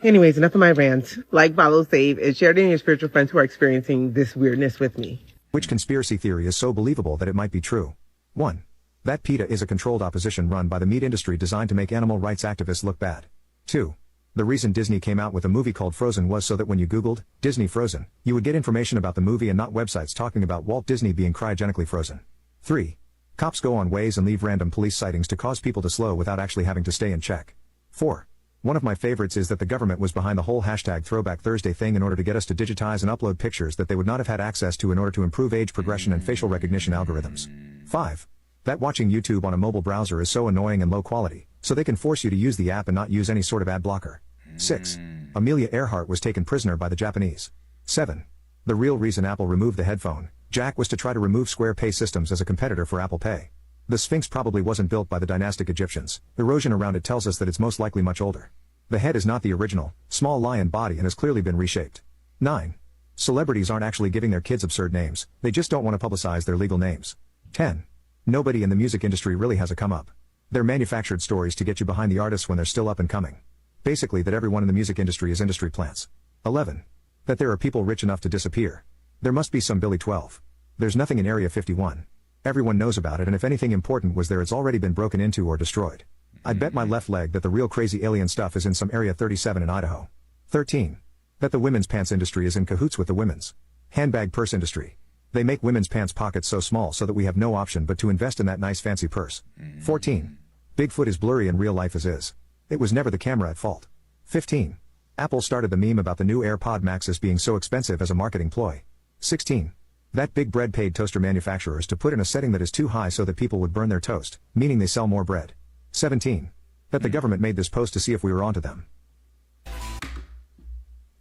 Anyways, enough of my rant. Like, follow, save, and share it in your spiritual friends who are experiencing this weirdness with me. Which conspiracy theory is so believable that it might be true? 1. That PETA is a controlled opposition run by the meat industry designed to make animal rights activists look bad. 2. The reason Disney came out with a movie called Frozen was so that when you Googled Disney Frozen, you would get information about the movie and not websites talking about Walt Disney being cryogenically frozen. 3. Cops go on Waze and leave random police sightings to cause people to slow without actually having to stay and check. 4. One of my favorites is that the government was behind the whole hashtag Throwback Thursday thing in order to get us to digitize and upload pictures that they would not have had access to in order to improve age progression and facial recognition algorithms. 5. That watching YouTube on a mobile browser is so annoying and low quality, so they can force you to use the app and not use any sort of ad blocker. 6. Amelia Earhart was taken prisoner by the Japanese. 7. The real reason Apple removed the headphone jack was to try to remove Square Pay systems as a competitor for Apple Pay. The Sphinx probably wasn't built by the dynastic Egyptians. Erosion around it tells us that it's most likely much older. The head is not the original, small lion body and has clearly been reshaped. 9. Celebrities aren't actually giving their kids absurd names, they just don't want to publicize their legal names. 10. Nobody in the music industry really has a come up. They're manufactured stories to get you behind the artists when they're still up and coming. Basically that everyone in the music industry is industry plants. 11. That there are people rich enough to disappear. There must be some Billy 12. There's nothing in Area 51. Everyone knows about it and if anything important was there it's already been broken into or destroyed. I'd bet my left leg that the real crazy alien stuff is in some Area 37 in Idaho. 13. That the women's pants industry is in cahoots with the women's handbag purse industry. They make women's pants pockets so small so that we have no option but to invest in that nice fancy purse. 14. Bigfoot is blurry in real life as is. It was never the camera at fault. 15. Apple started the meme about the new AirPod Maxes being so expensive as a marketing ploy. 16. That Big Bread paid toaster manufacturers to put in a setting that is too high so that people would burn their toast, meaning they sell more bread. 17. That the government made this post to see if we were onto them.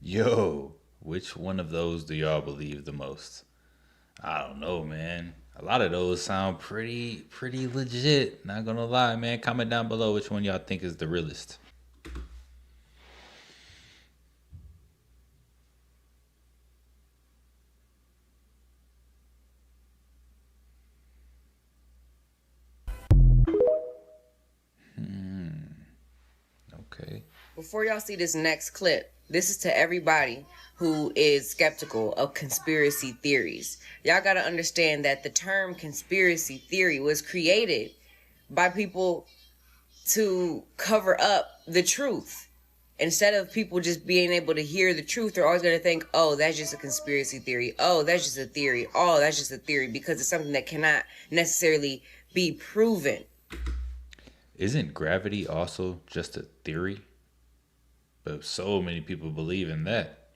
Yo, which one of those do y'all believe the most? I don't know, man. A lot of those sound pretty legit. Not gonna lie, man. Comment down below which one y'all think is the realest. Okay. Before y'all see this next clip, this is to everybody who is skeptical of conspiracy theories. Y'all gotta understand that the term conspiracy theory was created by people to cover up the truth. Instead of people just being able to hear the truth, they're always going to think, oh, that's just a conspiracy theory. Oh, that's just a theory. Oh, that's just a theory, because it's something that cannot necessarily be proven. Isn't gravity also just a theory? But so many people believe in that.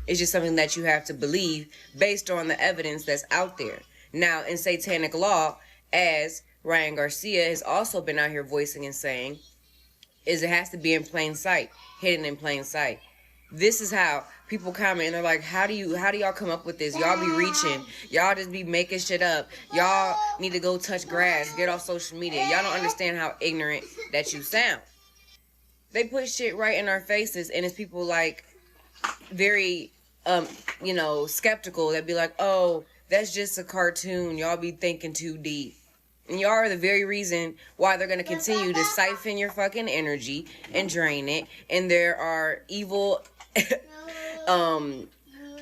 It's just something that you have to believe based on the evidence that's out there. Now, in satanic law, as Ryan Garcia has also been out here voicing and saying, is it has to be in plain sight, hidden in plain sight. This is how people comment and they're like, how do y'all come up with this? Y'all be reaching. Y'all just be making shit up. Y'all need to go touch grass, get off social media. Y'all don't understand how ignorant that you sound. They put shit right in our faces, and it's people like very skeptical that be like, oh, that's just a cartoon. Y'all be thinking too deep. And y'all are the very reason why they're going to continue to siphon your fucking energy and drain it. And there are evil,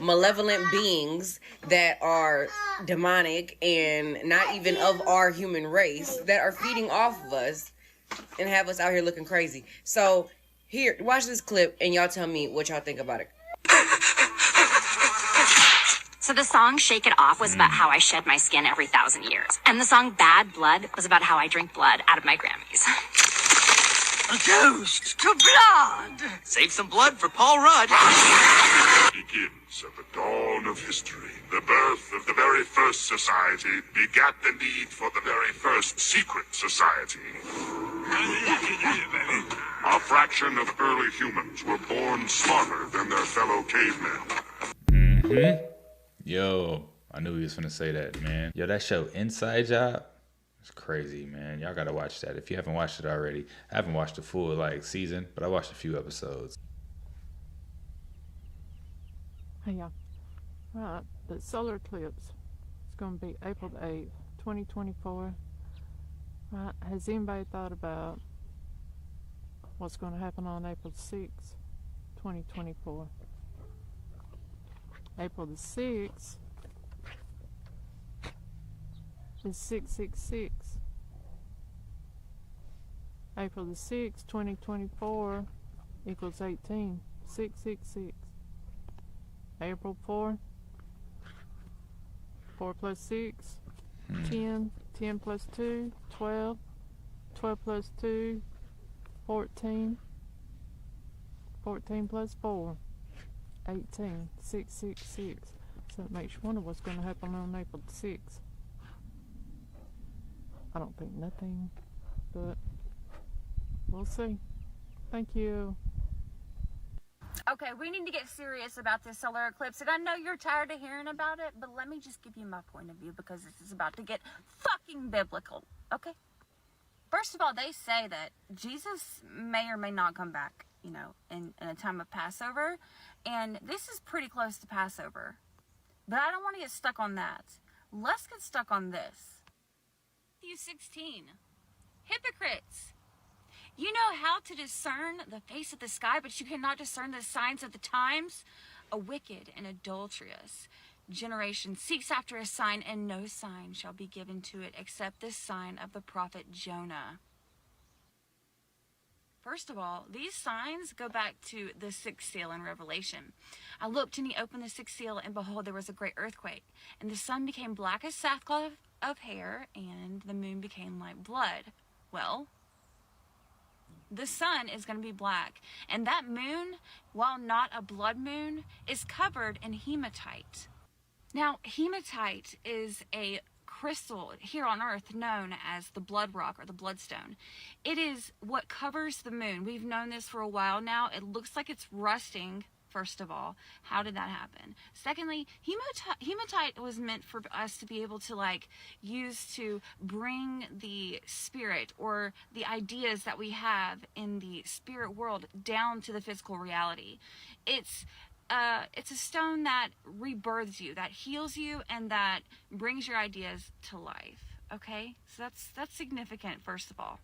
malevolent beings that are demonic and not even of our human race that are feeding off of us and have us out here looking crazy. So here, watch this clip and y'all tell me what y'all think about it. So the song Shake It Off was about how I shed my skin every 1,000 years. And the song Bad Blood was about how I drink blood out of my Grammys. A toast to blood! Save some blood for Paul Rudd. Begins at the dawn of history. The birth of the very first society begat the need for the very first secret society. A fraction of early humans were born smarter than their fellow cavemen. Mm-hmm. Yo, I knew he was gonna say that, man. Yo, that show Inside Job, it's crazy, man. Y'all gotta watch that if you haven't watched it already. I haven't watched the full season, but I watched a few episodes. Hey y'all. Right, the solar eclipse is going to be April the 8th, 2024. Right, has anybody thought about what's going to happen on April the 6th, 2024? April the 6th is 666. April the 6th, 2024 equals 18. 666. April 4. 4 plus 6, 10. 10 plus 2, 12. 12 plus 2, 14. 14 plus 4, 18. 666. So it makes you wonder what's going to happen on April the 6th. I don't think nothing, but we'll see. Thank you. Okay, we need to get serious about this solar eclipse, and I know you're tired of hearing about it, but let me just give you my point of view, because this is about to get fucking biblical, okay? First of all, they say that Jesus may or may not come back, in a time of Passover, and this is pretty close to Passover. But I don't want to get stuck on that. Let's get stuck on this. Matthew 16. Hypocrites! You know how to discern the face of the sky, but you cannot discern the signs of the times? A wicked and adulterous generation seeks after a sign, and no sign shall be given to it except the sign of the prophet Jonah. First of all, these signs go back to the sixth seal in Revelation. I looked, and he opened the sixth seal, and behold, there was a great earthquake, and the sun became black as sackcloth of hair, and the moon became like blood. Well, the sun is going to be black, and that moon, while not a blood moon, is covered in hematite. Now, hematite is a crystal here on earth known as the blood rock or the bloodstone. It is what covers the moon. We've known this for a while now. It looks like it's rusting. First of all, how did that happen? Secondly, hematite was meant for us to be able to use to bring the spirit or the ideas that we have in the spirit world down to the physical reality. It's a stone that rebirths you, that heals you, and that brings your ideas to life. Okay, so that's significant. First of all.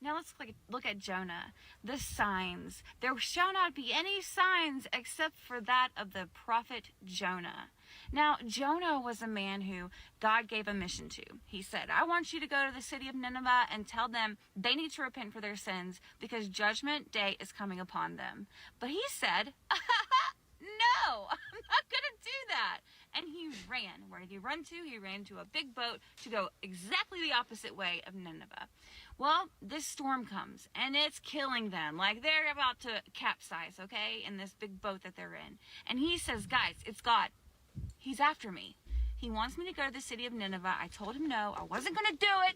Now let's look at Jonah. The signs. There shall not be any signs except for that of the prophet Jonah. Now, Jonah was a man who God gave a mission to. He said, I want you to go to the city of Nineveh and tell them they need to repent for their sins because judgment day is coming upon them. But he said, no, I'm not going to do that. And he ran. Where did he run to? He ran to a big boat to go exactly the opposite way of Nineveh. Well, this storm comes, and it's killing them. Like, they're about to capsize, okay, in this big boat that they're in. And he says, guys, it's God. He's after me. He wants me to go to the city of Nineveh. I told him no. I wasn't going to do it.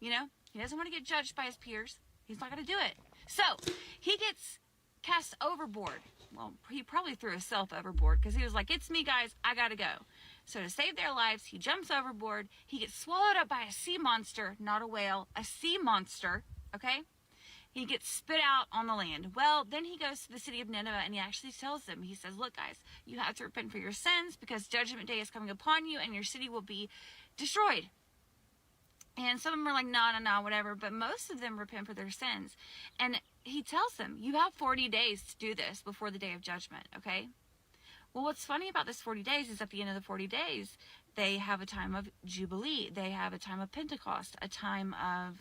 You know, he doesn't want to get judged by his peers. He's not going to do it. So, he gets cast overboard. Well, he probably threw himself overboard because he was like, it's me, guys. I got to go. So to save their lives, he jumps overboard. He gets swallowed up by a sea monster, not a whale, a sea monster, okay? He gets spit out on the land. Well, then he goes to the city of Nineveh and he actually tells them, he says, look, guys, you have to repent for your sins because judgment day is coming upon you and your city will be destroyed. And some of them are like, no, whatever. But most of them repent for their sins. And he tells them, you have 40 days to do this before the day of judgment, okay? Well, what's funny about this 40 days is at the end of the 40 days, they have a time of Jubilee. They have a time of Pentecost, a time of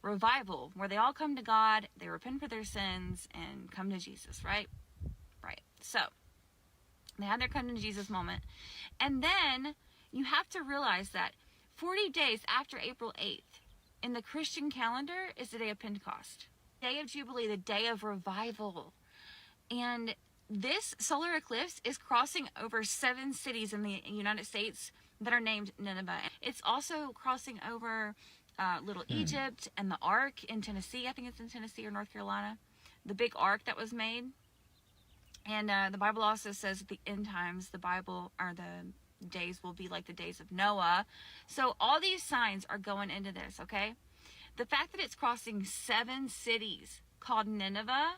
revival, where they all come to God, they repent for their sins, and come to Jesus, right? Right. So, they had their come to Jesus moment. And then, you have to realize that 40 days after April 8th, in the Christian calendar, is the day of Pentecost. Day of Jubilee, the day of revival. And this solar eclipse is crossing over 7 cities in the United States that are named Nineveh. It's also crossing over Little Egypt and the Ark in Tennessee. I think it's in Tennessee or North Carolina. The big ark that was made. And the Bible also says at the end times, the Bible, or the days will be like the days of Noah. So all these signs are going into this, okay? The fact that it's crossing 7 cities called Nineveh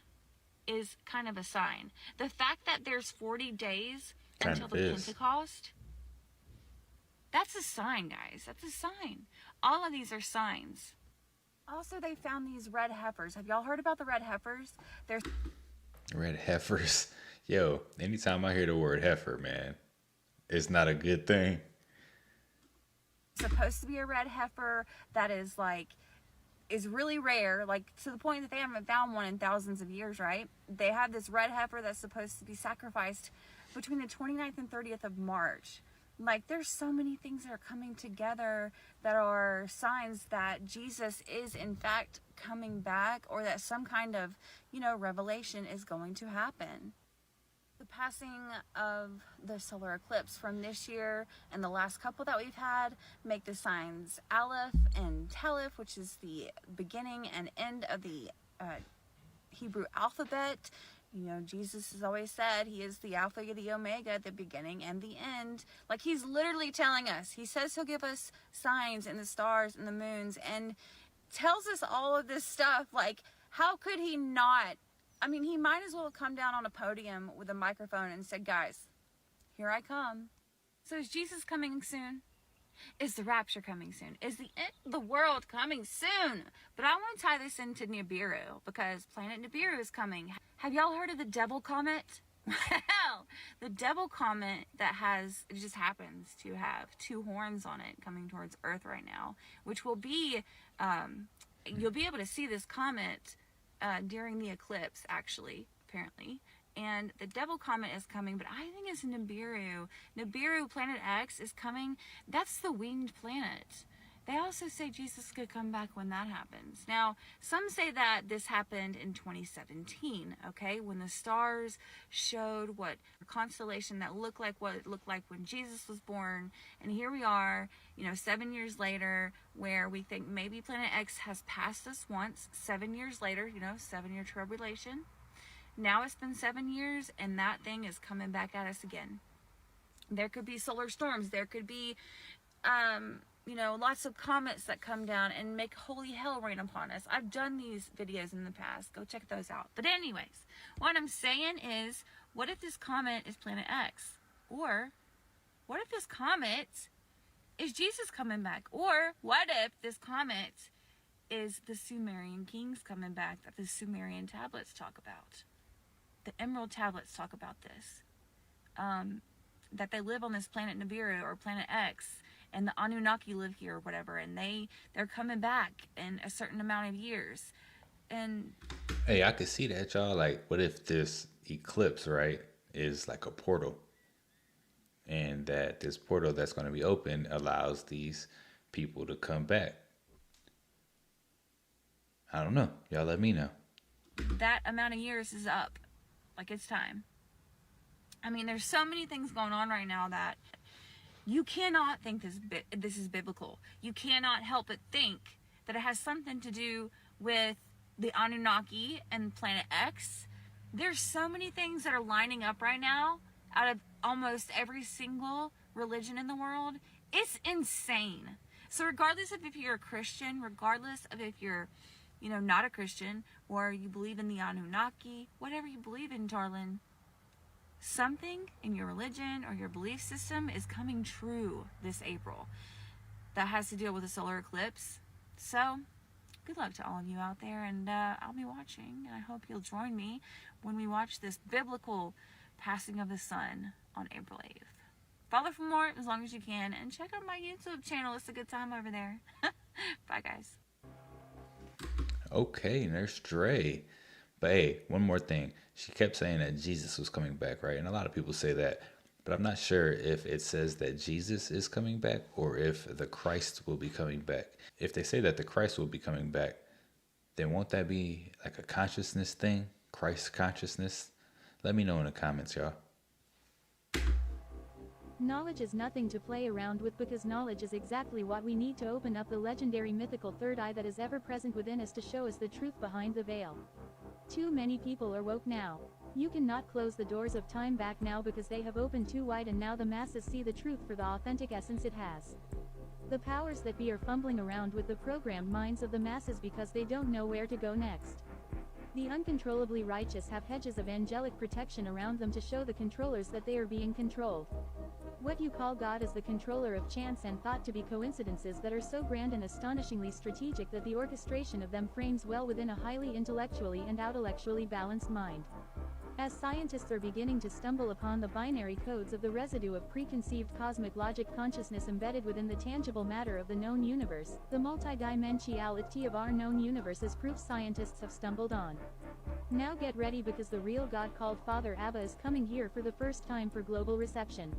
is kind of a sign. The fact that there's 40 days until the Pentecost, that's a sign, guys. That's a sign. All of these are signs. Also, they found these red heifers. Have y'all heard about the red heifers? There's red heifers. Yo, anytime I hear the word heifer, man, it's not a good thing. Supposed to be a red heifer that is like, is really rare, like to the point that they haven't found one in thousands of years, right? They have this red heifer that's supposed to be sacrificed between the 29th and 30th of March. Like, there's so many things that are coming together that are signs that Jesus is in fact coming back, or that some kind of, you know, revelation is going to happen. The passing of the solar eclipse from this year and the last couple that we've had make the signs Aleph and Taleph, which is the beginning and end of the Hebrew alphabet. You know, Jesus has always said he is the Alpha, the Omega, the beginning and the end. Like, he's literally telling us. He says he'll give us signs in the stars and the moons and tells us all of this stuff. Like, how could he not? I mean, he might as well have come down on a podium with a microphone and said, guys, here I come. So is Jesus coming soon? Is the rapture coming soon? Is the end of the world coming soon? But I want to tie this into Nibiru, because planet Nibiru is coming. Have y'all heard of the Devil Comet? Well, the Devil Comet that has, it just happens to have 2 horns on it coming towards Earth right now, which will be, you'll be able to see this comet during the eclipse, actually, apparently. And the Devil Comet is coming, but I think it's Nibiru. Nibiru, Planet X, is coming. That's the winged planet. They also say Jesus could come back when that happens. Now, some say that this happened in 2017, okay, when the stars showed what constellation that looked like what it looked like when Jesus was born. And here we are, you know, 7 years later, where we think maybe Planet X has passed us once. 7 years later, you know, 7-year tribulation. Now it's been 7 years, and that thing is coming back at us again. There could be solar storms. There could be, you know, lots of comets that come down and make holy hell rain upon us. I've done these videos in the past. Go check those out. But anyways, what I'm saying is, what if this comet is Planet X? Or what if this comet is Jesus coming back? Or what if this comet is the Sumerian kings coming back that the Sumerian tablets talk about. The Emerald tablets talk about this. That they live on this planet Nibiru or planet X, and the Anunnaki live here or whatever, and they're coming back in a certain amount of years. And Hey, I could see that, y'all. Like, what if this eclipse, right, is like a portal, and that this portal that's going to be open allows these people to come back? I don't know. Y'all let me know. that amount of years is up. Like, it's time. I mean, there's so many things going on right now that you cannot think this is biblical. You cannot help but think that it has something to do with the Anunnaki and Planet X. There's so many things that are lining up right now out of almost every single religion in the world. It's insane. So regardless of if you're a Christian, regardless of if you're, not a Christian, or you believe in the Anunnaki, whatever you believe in, darling, something in your religion or your belief system is coming true this April that has to deal with a solar eclipse. So good luck to all of you out there, and I'll be watching, and I hope you'll join me when we watch this biblical passing of the sun on April 8th. Follow for more as long as you can, and check out my YouTube channel. It's a good time over there. Bye, guys. Okay, there's Dre. But hey, one more thing. She kept saying that Jesus was coming back, right? And a lot of people say that, but I'm not sure if it says that Jesus is coming back or if the Christ will be coming back. If they say that the Christ will be coming back, then won't that be like a consciousness thing? Christ consciousness? Let me know in the comments, y'all. Knowledge is nothing to play around with, because knowledge is exactly what we need to open up the legendary mythical third eye that is ever present within us to show us the truth behind the veil. Too many people are woke now. You cannot close the doors of time back now, because they have opened too wide, and now the masses see the truth for the authentic essence it has. The powers that be are fumbling around with the programmed minds of the masses because they don't know where to go next. The uncontrollably righteous have hedges of angelic protection around them to show the controllers that they are being controlled. What you call God is the controller of chance and thought to be coincidences that are so grand and astonishingly strategic that the orchestration of them frames well within a highly intellectually and intellectually balanced mind. As scientists are beginning to stumble upon the binary codes of the residue of preconceived cosmic logic consciousness embedded within the tangible matter of the known universe, the multidimensionality of our known universe is proof scientists have stumbled on. Now get ready, because the real God called Father Abba is coming here for the first time for global reception.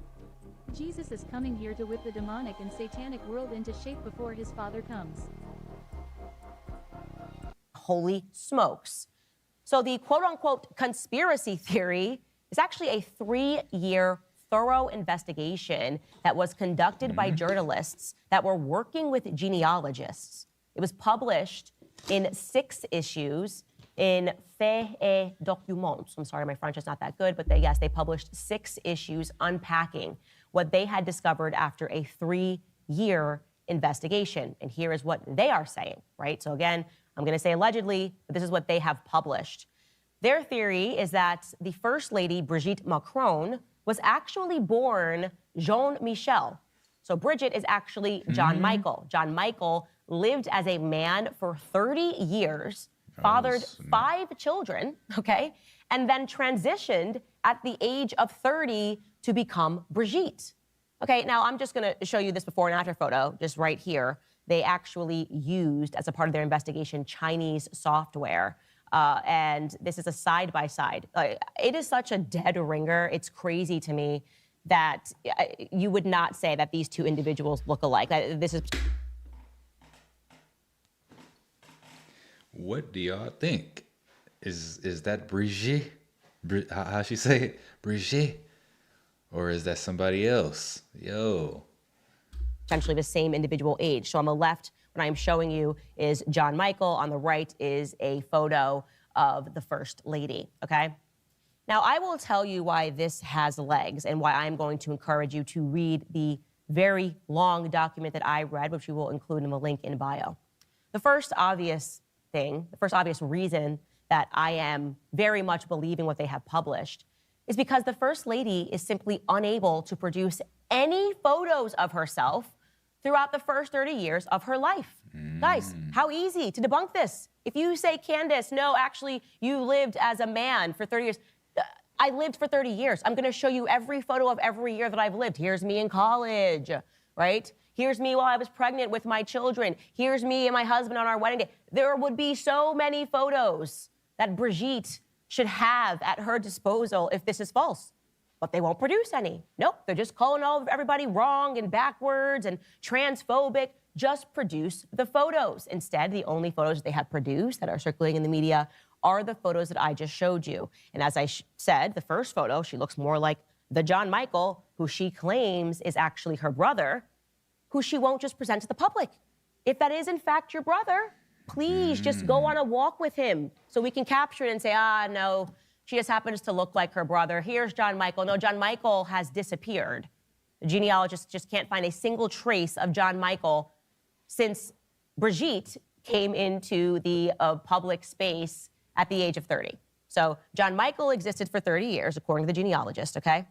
Jesus is coming here to whip the demonic and satanic world into shape before his Father comes. Holy smokes. So the quote-unquote conspiracy theory is actually a 3-year thorough investigation that was conducted by journalists that were working with genealogists. It was published in 6 issues in Faits et Documents. I'm sorry, my French is not that good, but they published 6 issues unpacking what they had discovered after a 3-year investigation. And here is what they are saying, right? So again, I'm going to say allegedly, but this is what they have published. Their theory is that the First Lady, Brigitte Macron, was actually born Jean Michel. So Bridget is actually John Michael. John Michael lived as a man for 30 years, fathered 5 children, okay, and then transitioned at the age of 30 to become Brigitte. Okay, now I'm just going to show you this before and after photo, just right here. They actually used, as a part of their investigation, Chinese software. And this is a side-by-side. It is such a dead ringer. It's crazy to me that you would not say that these 2 individuals look alike. This is... What do y'all think? Is that Brigitte? How she say it? Brigitte? Or is that somebody else? Yo. Essentially the same individual age. So on the left, what I'm showing you is John Michael. On the right is a photo of the First Lady, okay? Now, I will tell you why this has legs and why I'm going to encourage you to read the very long document that I read, which we will include in the link in bio. The first obvious reason that I am very much believing what they have published is because the First Lady is simply unable to produce any photos of herself throughout the first 30 years of her life. Guys, how easy to debunk this. If you say, Candace, no, actually, you lived as a man for 30 years. I lived for 30 years. I'm gonna show you every photo of every year that I've lived. Here's me in college, right? Here's me while I was pregnant with my children. Here's me and my husband on our wedding day. There would be so many photos that Brigitte should have at her disposal if this is false. But they won't produce any. Nope, they're just calling everybody wrong and backwards and transphobic. Just produce the photos. Instead, the only photos they have produced that are circulating in the media are the photos that I just showed you. And as I said, the first photo, she looks more like the John Michael, who she claims is actually her brother, who she won't just present to the public. If that is in fact your brother, please just go on a walk with him so we can capture it and say, no, she just happens to look like her brother. Here's John Michael. No, John Michael has disappeared. The genealogists just can't find a single trace of John Michael since Brigitte came into the public space at the age of 30. So John Michael existed for 30 years, according to the genealogist, okay?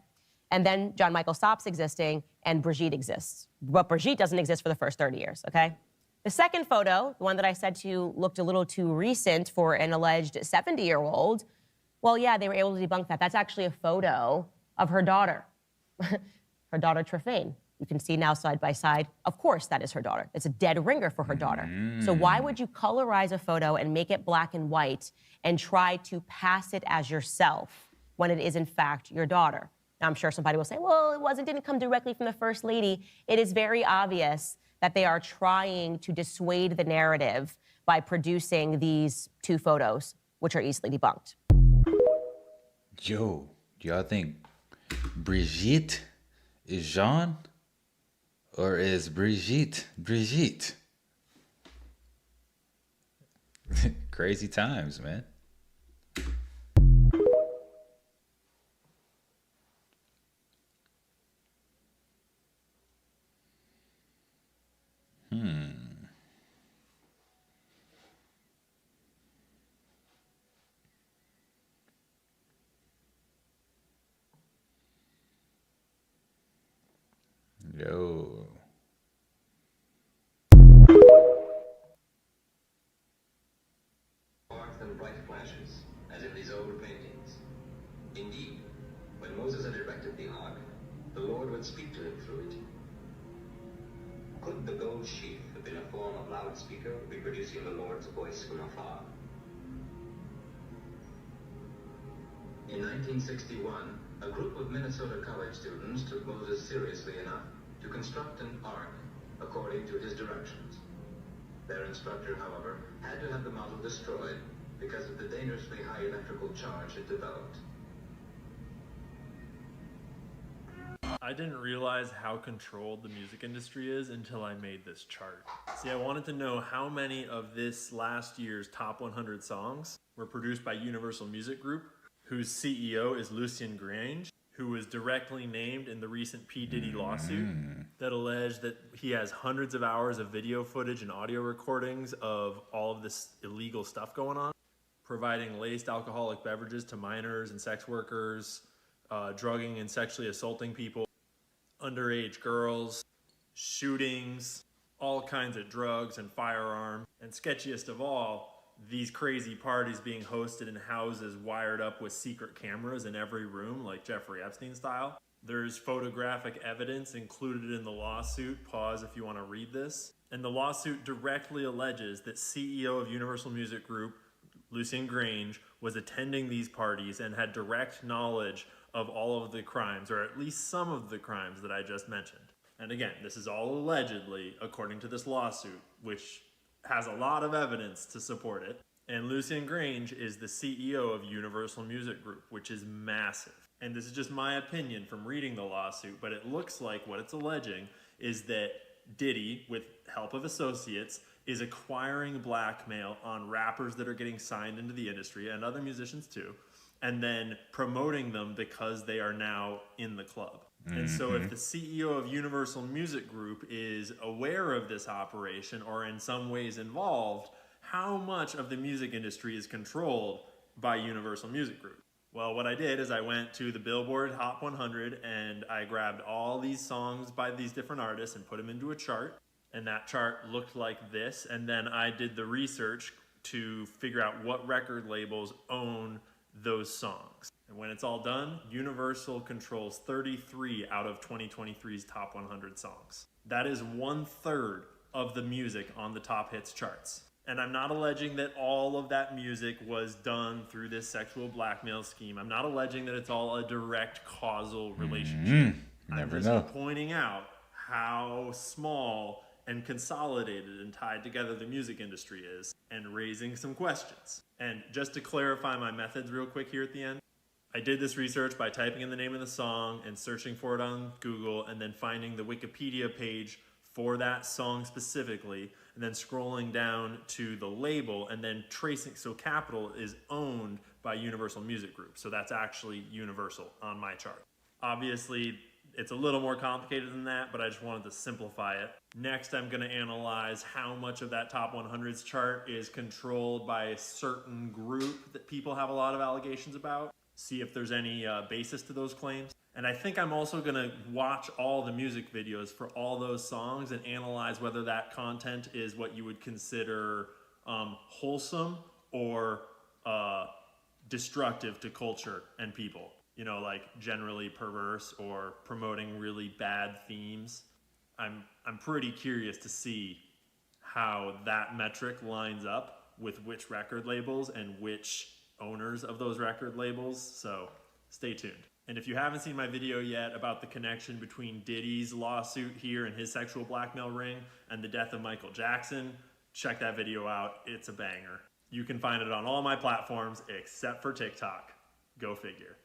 And then John Michael stops existing and Brigitte exists. But Brigitte doesn't exist for the first 30 years, okay? The second photo, the one that I said to you looked a little too recent for an alleged 70-year-old, well, yeah, they were able to debunk that. That's actually a photo of her daughter, her daughter Trefane. You can see now side by side. Of course, that is her daughter. It's a dead ringer for her daughter. So why would you colorize a photo and make it black and white and try to pass it as yourself when it is in fact your daughter? Now, I'm sure somebody will say, well, didn't come directly from the First Lady. It is very obvious that they are trying to dissuade the narrative by producing these two photos, which are easily debunked. Yo, do y'all think Brigitte is Jean? Or is Brigitte? Crazy times, man. Yo. Sparks and bright flashes, as in these old paintings. Indeed, when Moses had erected the ark, the Lord would speak to him through it. Could the gold sheath have been a form of loudspeaker reproducing the Lord's voice from afar? In 1961, a group of Minnesota college students took Moses seriously enough to construct an ark according to his directions. Their instructor, however, had to have the model destroyed because of the dangerously high electrical charge it developed. I didn't realize how controlled the music industry is until I made this chart. See, I wanted to know how many of this last year's top 100 songs were produced by Universal Music Group, whose CEO is Lucien Grange, who was directly named in the recent P. Diddy lawsuit that alleged that he has hundreds of hours of video footage and audio recordings of all of this illegal stuff going on, providing laced alcoholic beverages to minors and sex workers, drugging and sexually assaulting people, underage girls, shootings, all kinds of drugs and firearms, and sketchiest of all, these crazy parties being hosted in houses wired up with secret cameras in every room, like Jeffrey Epstein style. There's photographic evidence included in the lawsuit. Pause if you want to read this. And the lawsuit directly alleges that CEO of Universal Music Group, Lucien Grange, was attending these parties and had direct knowledge of all of the crimes, or at least some of the crimes that I just mentioned. And again, this is all allegedly, according to this lawsuit, which has a lot of evidence to support it. And Lucien Grange is the CEO of Universal Music Group, which is massive. And this is just my opinion from reading the lawsuit, but it looks like what it's alleging is that Diddy, with help of associates, is acquiring blackmail on rappers that are getting signed into the industry, and other musicians too, and then promoting them because they are now in the club. And so if the CEO of Universal Music Group is aware of this operation or in some ways involved, how much of the music industry is controlled by Universal Music Group? Well, what I did is I went to the Billboard Hot 100 and I grabbed all these songs by these different artists and put them into a chart. And that chart looked like this. And then I did the research to figure out what record labels own those songs. And when it's all done, Universal controls 33 out of 2023's top 100 songs. That is 1/3 of the music on the top hits charts. And I'm not alleging that all of that music was done through this sexual blackmail scheme. I'm not alleging that it's all a direct causal relationship. Never I'm know. just pointing out how small and consolidated and tied together the music industry is, and raising some questions. And just to clarify my methods real quick here at the end, I did this research by typing in the name of the song and searching for it on Google, and then finding the Wikipedia page for that song specifically, and then scrolling down to the label and then tracing. So Capitol is owned by Universal Music Group, so that's actually Universal on my chart. Obviously, it's a little more complicated than that, but I just wanted to simplify it. Next, I'm going to analyze how much of that top 100s chart is controlled by a certain group that people have a lot of allegations about, see if there's any basis to those claims. And I think I'm also going to watch all the music videos for all those songs and analyze whether that content is what you would consider wholesome or destructive to culture and people. You know, like generally perverse or promoting really bad themes. I'm pretty curious to see how that metric lines up with which record labels and which owners of those record labels. So stay tuned. And if you haven't seen my video yet about the connection between Diddy's lawsuit here and his sexual blackmail ring and the death of Michael Jackson, check that video out. It's a banger. You can find it on all my platforms except for TikTok. Go figure.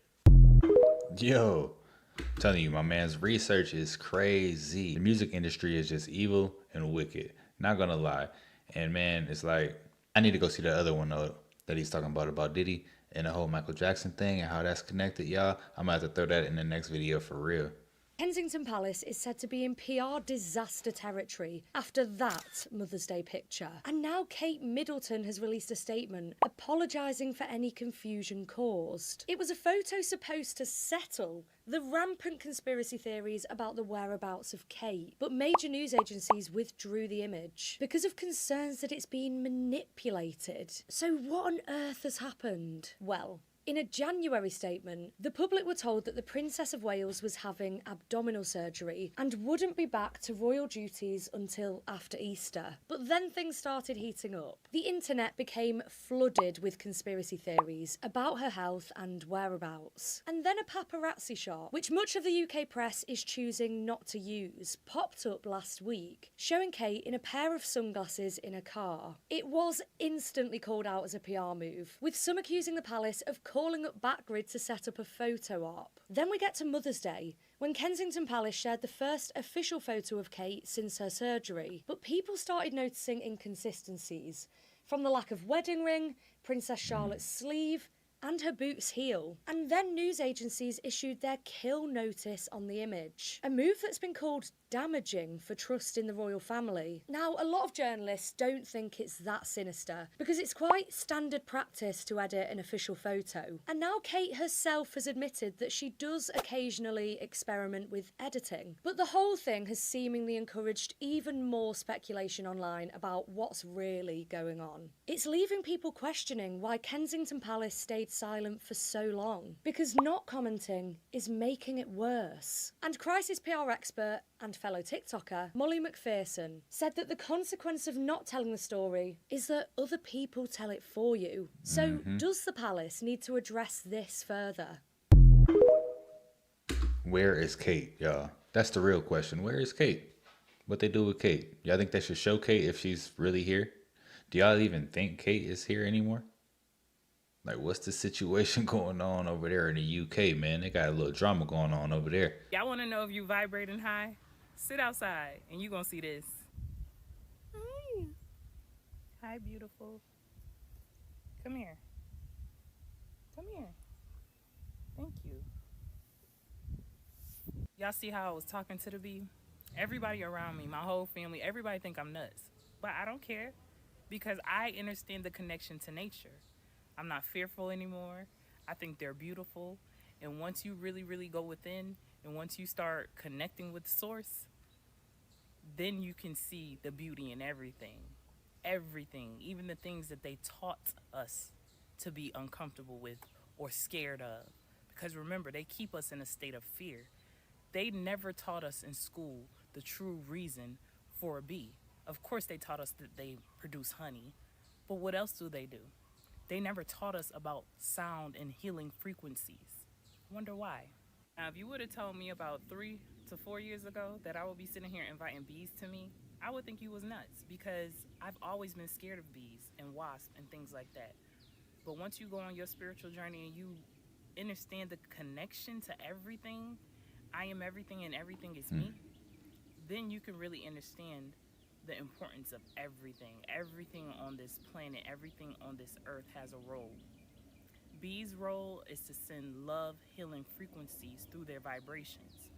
Yo, I'm telling you, my man's research is crazy. The music industry is just evil and wicked. Not gonna lie. And man, it's like, I need to go see the other one though that he's talking about Diddy and the whole Michael Jackson thing and how that's connected, y'all. I'm gonna have to throw that in the next video for real. Kensington Palace is said to be in PR disaster territory after that Mother's Day picture. And now Kate Middleton has released a statement apologising for any confusion caused. It was a photo supposed to settle the rampant conspiracy theories about the whereabouts of Kate, but major news agencies withdrew the image because of concerns that it's been manipulated. So what on earth has happened? Well, in a January statement, the public were told that the Princess of Wales was having abdominal surgery and wouldn't be back to royal duties until after Easter. But then things started heating up. The internet became flooded with conspiracy theories about her health and whereabouts. And then a paparazzi shot, which much of the UK press is choosing not to use, popped up last week, showing Kate in a pair of sunglasses in a car. It was instantly called out as a PR move, with some accusing the palace of calling up Backgrid to set up a photo op. Then we get to Mother's Day, when Kensington Palace shared the first official photo of Kate since her surgery. But people started noticing inconsistencies, from the lack of wedding ring, Princess Charlotte's sleeve, and her boot's heel. And then news agencies issued their kill notice on the image, a move that's been called damaging for trust in the royal family. Now, a lot of journalists don't think it's that sinister, because it's quite standard practice to edit an official photo. And now Kate herself has admitted that she does occasionally experiment with editing. But the whole thing has seemingly encouraged even more speculation online about what's really going on. It's leaving people questioning why Kensington Palace stayed silent for so long, because not commenting is making it worse. And crisis PR expert and fellow TikToker Molly McPherson said that the consequence of not telling the story is that other people tell it for you. So does the palace need to address this further? Where is Kate, y'all? That's the real question. Where is Kate? What they do with Kate? Y'all think they should show Kate if she's really here? Do y'all even think Kate is here anymore? Like, what's the situation going on over there in the UK, man? They got a little drama going on over there. Y'all want to know if you vibrating high? Sit outside and you gonna see this. Hi. Hi, beautiful. Come here. Come here. Thank you. Y'all see how I was talking to the bee? Everybody around me, my whole family, everybody think I'm nuts. But I don't care, because I understand the connection to nature. I'm not fearful anymore. I think they're beautiful. And once you really, really go within, and once you start connecting with the source, then you can see the beauty in everything. Everything, even the things that they taught us to be uncomfortable with or scared of. Because remember, they keep us in a state of fear. They never taught us in school the true reason for a bee. Of course, they taught us that they produce honey, but what else do? They never taught us about sound and healing frequencies. Wonder why? Now, if you would have told me about 3 to 4 years ago that I would be sitting here inviting bees to me, I would think you was nuts, because I've always been scared of bees and wasps and things like that. But once you go on your spiritual journey and you understand the connection to everything, I am everything and everything is me, then you can really understand the importance of everything. Everything on this planet, everything on this earth has a role. Bees' role is to send love, healing frequencies through their vibrations.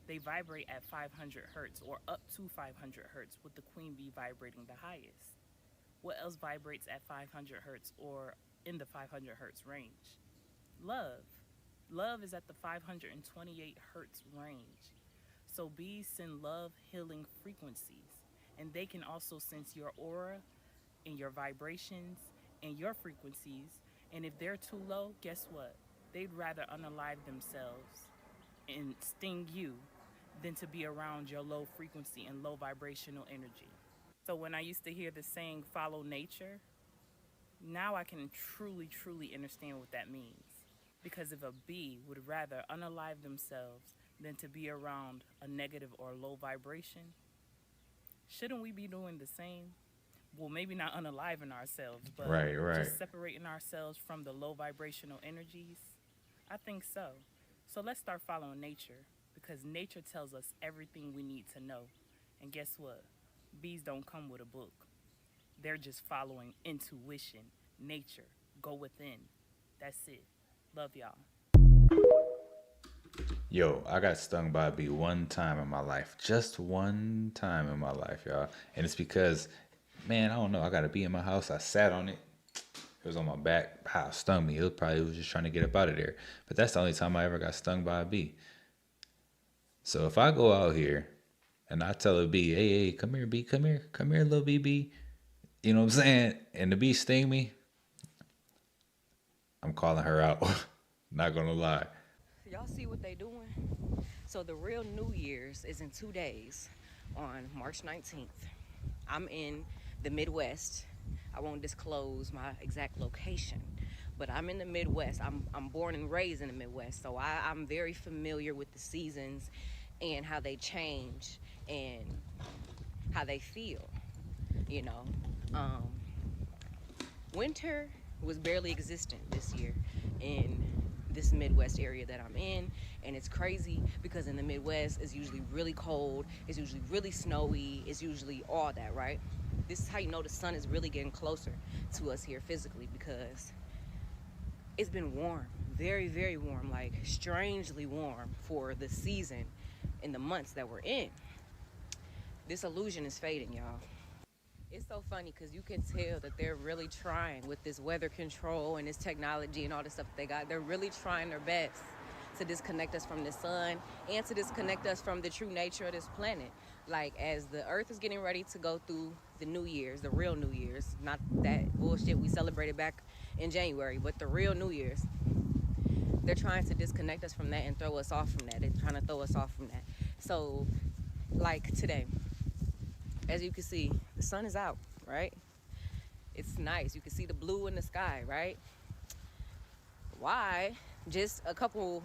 They vibrate at 500 hertz or up to 500 hertz, with the queen bee vibrating the highest. What else vibrates at 500 hertz or in the 500 hertz range? Love. Love is at the 528 hertz range. So bees send love, healing frequencies, and they can also sense your aura and your vibrations and your frequencies. And if they're too low, guess what? They'd rather unalive themselves and sting you than to be around your low frequency and low vibrational energy. So when I used to hear the saying, follow nature, now I can truly, truly understand what that means. Because if a bee would rather unalive themselves than to be around a negative or low vibration, shouldn't we be doing the same? Well, maybe not unaliving ourselves, but Right. just separating ourselves from the low vibrational energies? I think so. So let's start following nature, because nature tells us everything we need to know. And guess what? Bees don't come with a book. They're just following intuition, nature, go within. That's it. Love y'all. Yo, I got stung by a bee one time in my life. Just one time in my life, y'all. And it's because, man, I don't know. I got a bee in my house. I sat on it. It was on my back. How it stung me. It was just trying to get up out of there. But that's the only time I ever got stung by a bee. So if I go out here and I tell a bee, hey, come here, bee, come here, little bee. You know what I'm saying? And the bee sting me, I'm calling her out. Not gonna lie. Y'all see what they doing? So the real New Year's is in 2 days, on March 19th. I'm in the Midwest. I won't disclose my exact location, but I'm in the Midwest. I'm born and raised in the Midwest, so I'm very familiar with the seasons and how they change and how they feel, you know. Winter was barely existent this year in this Midwest area that I'm in, and it's crazy because in the Midwest it's usually really cold, it's usually really snowy, it's usually all that, right? This is how you know the sun is really getting closer to us here physically, because it's been warm, very, very warm, like strangely warm for the season in the months that we're in. This illusion is fading, y'all. It's so funny because you can tell that they're really trying with this weather control and this technology and all the stuff that they got. They're really trying their best to disconnect us from the sun and to disconnect us from the true nature of this planet. Like, as the earth is getting ready to go through the New Year's, the real New Year's, not that bullshit we celebrated back in January, but the real New Year's, they're trying to disconnect us from that and throw us off from that. They're trying to throw us off from that. So, like today, as you can see, the sun is out, right? It's nice. You can see the blue in the sky, right? Why? Just a couple,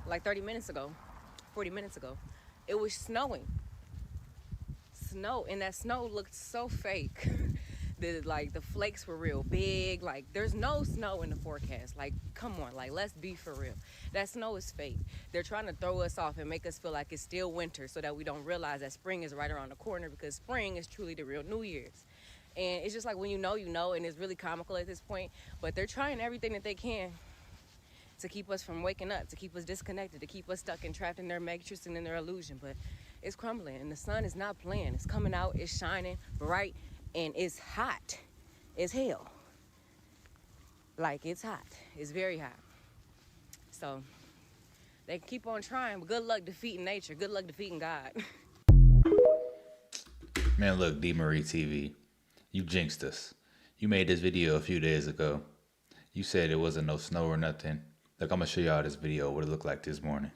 like 30 minutes ago, 40 minutes ago, it was snowing. Snow, and that snow looked so fake. The flakes were real big. Like, there's no snow in the forecast. Like, come on, like, let's be for real. That snow is fake. They're trying to throw us off and make us feel like it's still winter so that we don't realize that spring is right around the corner, because spring is truly the real New Year's. And it's just like, when you know, and it's really comical at this point, but they're trying everything that they can to keep us from waking up, to keep us disconnected, to keep us stuck and trapped in their matrix and in their illusion. But it's crumbling, and the sun is not playing. It's coming out, it's shining bright, and it's hot as hell. Like, it's hot. It's very hot. So they keep on trying, but good luck defeating nature. Good luck defeating God. Man, look, D. Marie TV, you jinxed us. You made this video a few days ago. You said it wasn't no snow or nothing. Look, I'm gonna show y'all this video, what it looked like this morning.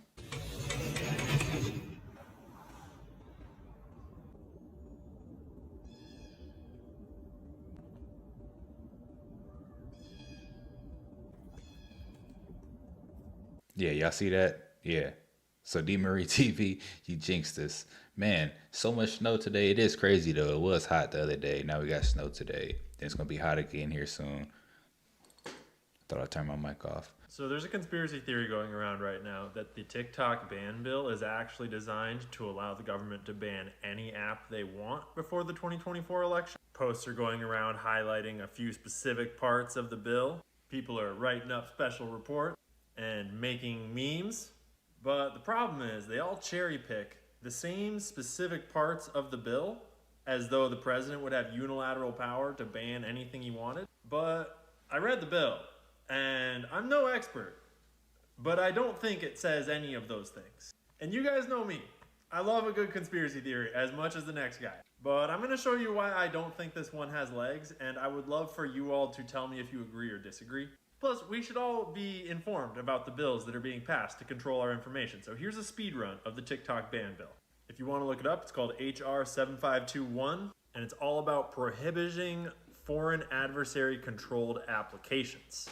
Yeah, y'all see that? Yeah. So D. Marie TV, you jinxed us. Man, so much snow today. It is crazy though. It was hot the other day. Now we got snow today. Then it's gonna be hot again here soon. Thought I'd turn my mic off. So there's a conspiracy theory going around right now that the TikTok ban bill is actually designed to allow the government to ban any app they want before the 2024 election. Posts are going around highlighting a few specific parts of the bill. People are writing up special reports and making memes. But the problem is they all cherry pick the same specific parts of the bill as though the president would have unilateral power to ban anything he wanted. But I read the bill, and I'm no expert, but I don't think it says any of those things. And you guys know me. I love a good conspiracy theory as much as the next guy. But I'm going to show you why I don't think this one has legs, and I would love for you all to tell me if you agree or disagree. Plus, we should all be informed about the bills that are being passed to control our information. So here's a speed run of the TikTok ban bill. If you want to look it up, it's called HR 7521, and it's all about prohibiting foreign adversary controlled applications.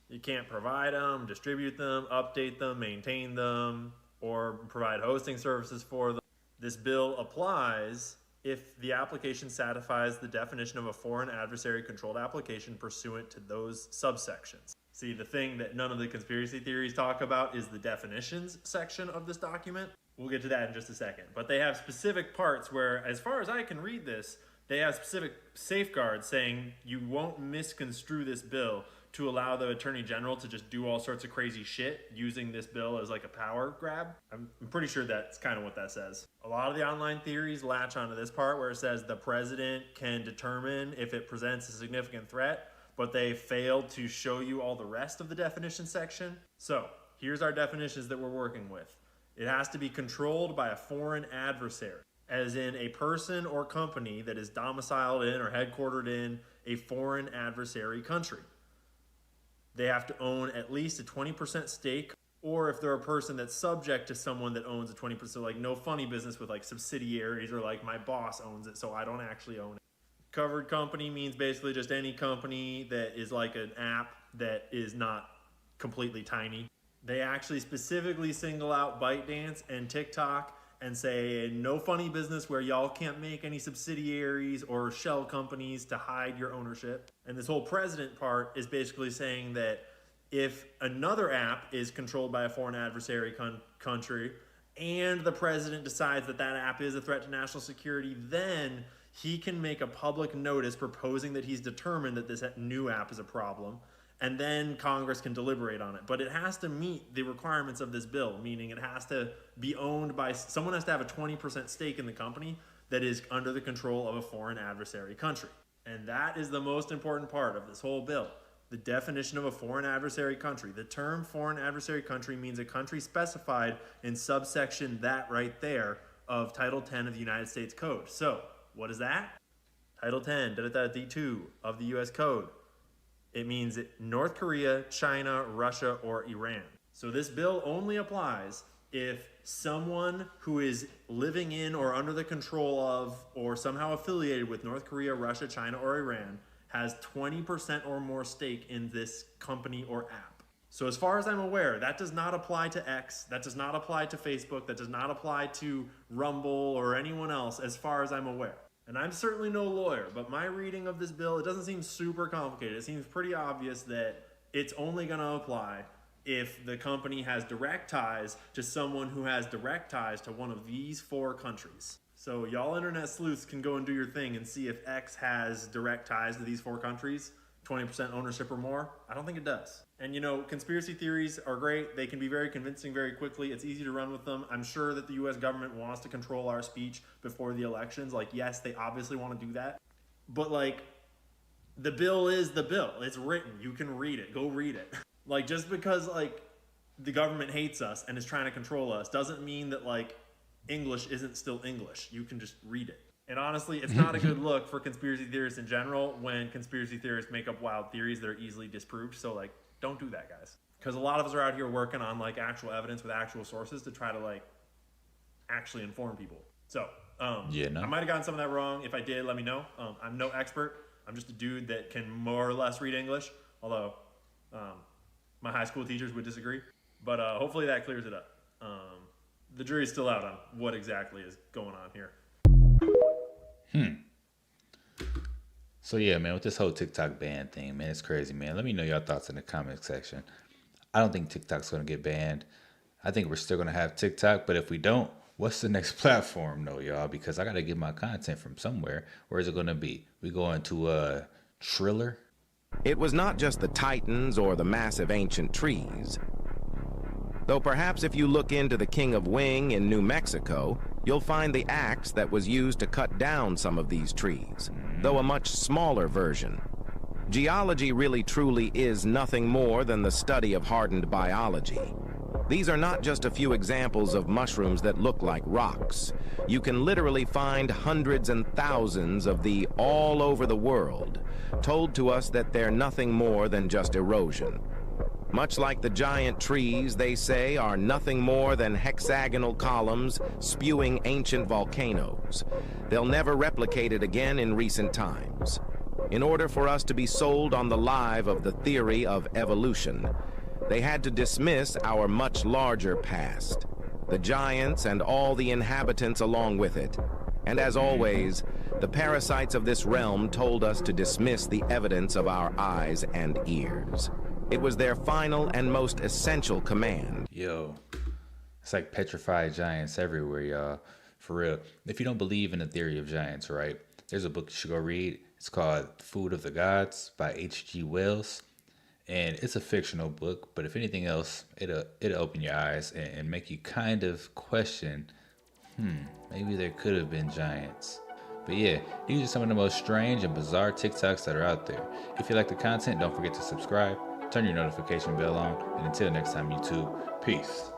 You can't provide them, distribute them, update them, maintain them, or provide hosting services for them. This bill applies if the application satisfies the definition of a foreign adversary controlled application pursuant to those subsections. See, the thing that none of the conspiracy theories talk about is the definitions section of this document. We'll get to that in just a second. But they have specific parts where, as far as I can read this, they have specific safeguards saying you won't misconstrue this bill to allow the attorney general to just do all sorts of crazy shit using this bill as like a power grab. I'm pretty sure that's kind of what that says. A lot of the online theories latch onto this part where it says the president can determine if it presents a significant threat, but they failed to show you all the rest of the definition section. So here's our definitions that we're working with. It has to be controlled by a foreign adversary, as in a person or company that is domiciled in or headquartered in a foreign adversary country. They have to own at least a 20% stake, or if they're a person that's subject to someone that owns a 20%, like no funny business with like subsidiaries or like my boss owns it, so I don't actually own it. Covered company means basically just any company that is like an app that is not completely tiny. They actually specifically single out ByteDance and TikTok and say no funny business where y'all can't make any subsidiaries or shell companies to hide your ownership. And this whole president part is basically saying that if another app is controlled by a foreign adversary country and the president decides that that app is a threat to national security, then he can make a public notice proposing that he's determined that this new app is a problem, and then Congress can deliberate on it. But it has to meet the requirements of this bill, meaning it has to be owned by, someone has to have a 20% stake in the company that is under the control of a foreign adversary country. And that is the most important part of this whole bill. The definition of a foreign adversary country. The term foreign adversary country means a country specified in subsection that right there of Title 10 of the United States Code. So, what is that? Title 10, D2 of the US Code. It means North Korea, China, Russia, or Iran. So this bill only applies if someone who is living in or under the control of or somehow affiliated with North Korea, Russia, China, or Iran has 20% or more stake in this company or app. So as far as I'm aware, that does not apply to X, that does not apply to Facebook, that does not apply to Rumble or anyone else as far as I'm aware. And I'm certainly no lawyer, but my reading of this bill, it doesn't seem super complicated. It seems pretty obvious that it's only going to apply if the company has direct ties to someone who has direct ties to one of these 4 countries. So y'all internet sleuths can go and do your thing and see if X has direct ties to these 4 countries, 20% ownership or more. I don't think it does. And you know, conspiracy theories are great. They can be very convincing very quickly. It's easy to run with them. I'm sure that the US government wants to control our speech before the elections. Like, yes, they obviously want to do that. But like, the bill is the bill. It's written. You can read it. Go read it. Like, just because like the government hates us and is trying to control us doesn't mean that like English isn't still English. You can just read it. And honestly, it's not a good look for conspiracy theorists in general when conspiracy theorists make up wild theories that are easily disproved. So like, don't do that, guys. Because a lot of us are out here working on like actual evidence with actual sources to try to like actually inform people. So I might have gotten some of that wrong. If I did, let me know. I'm no expert. I'm just a dude that can more or less read English, although my high school teachers would disagree. But hopefully that clears it up. The jury's still out on what exactly is going on here. So yeah, man, with this whole TikTok ban thing, man, it's crazy, man. Let me know your thoughts in the comment section. I don't think TikTok's going to get banned. I think we're still going to have TikTok, but if we don't, what's the next platform though, y'all? Because I got to get my content from somewhere. Where is it going to be? We going to Triller? It was not just the titans or the massive ancient trees. Though perhaps if you look into the King of Wing in New Mexico, you'll find the axe that was used to cut down some of these trees, though a much smaller version. Geology really truly is nothing more than the study of hardened biology. These are not just a few examples of mushrooms that look like rocks. You can literally find hundreds and thousands of these all over the world, told to us that they're nothing more than just erosion. Much like the giant trees, they say, are nothing more than hexagonal columns spewing ancient volcanoes. They'll never replicate it again in recent times. In order for us to be sold on the lie of the theory of evolution, they had to dismiss our much larger past, the giants and all the inhabitants along with it. And as always, the parasites of this realm told us to dismiss the evidence of our eyes and ears. It was their final and most essential command. Yo, it's like petrified giants everywhere, y'all. For real. If you don't believe in the theory of giants, right? There's a book you should go read. It's called Food of the Gods by H.G. Wells. And it's a fictional book, but if anything else, it'll open your eyes and make you kind of question, maybe there could have been giants. But yeah, these are some of the most strange and bizarre TikToks that are out there. If you like the content, don't forget to subscribe, turn your notification bell on, and until next time, YouTube, peace.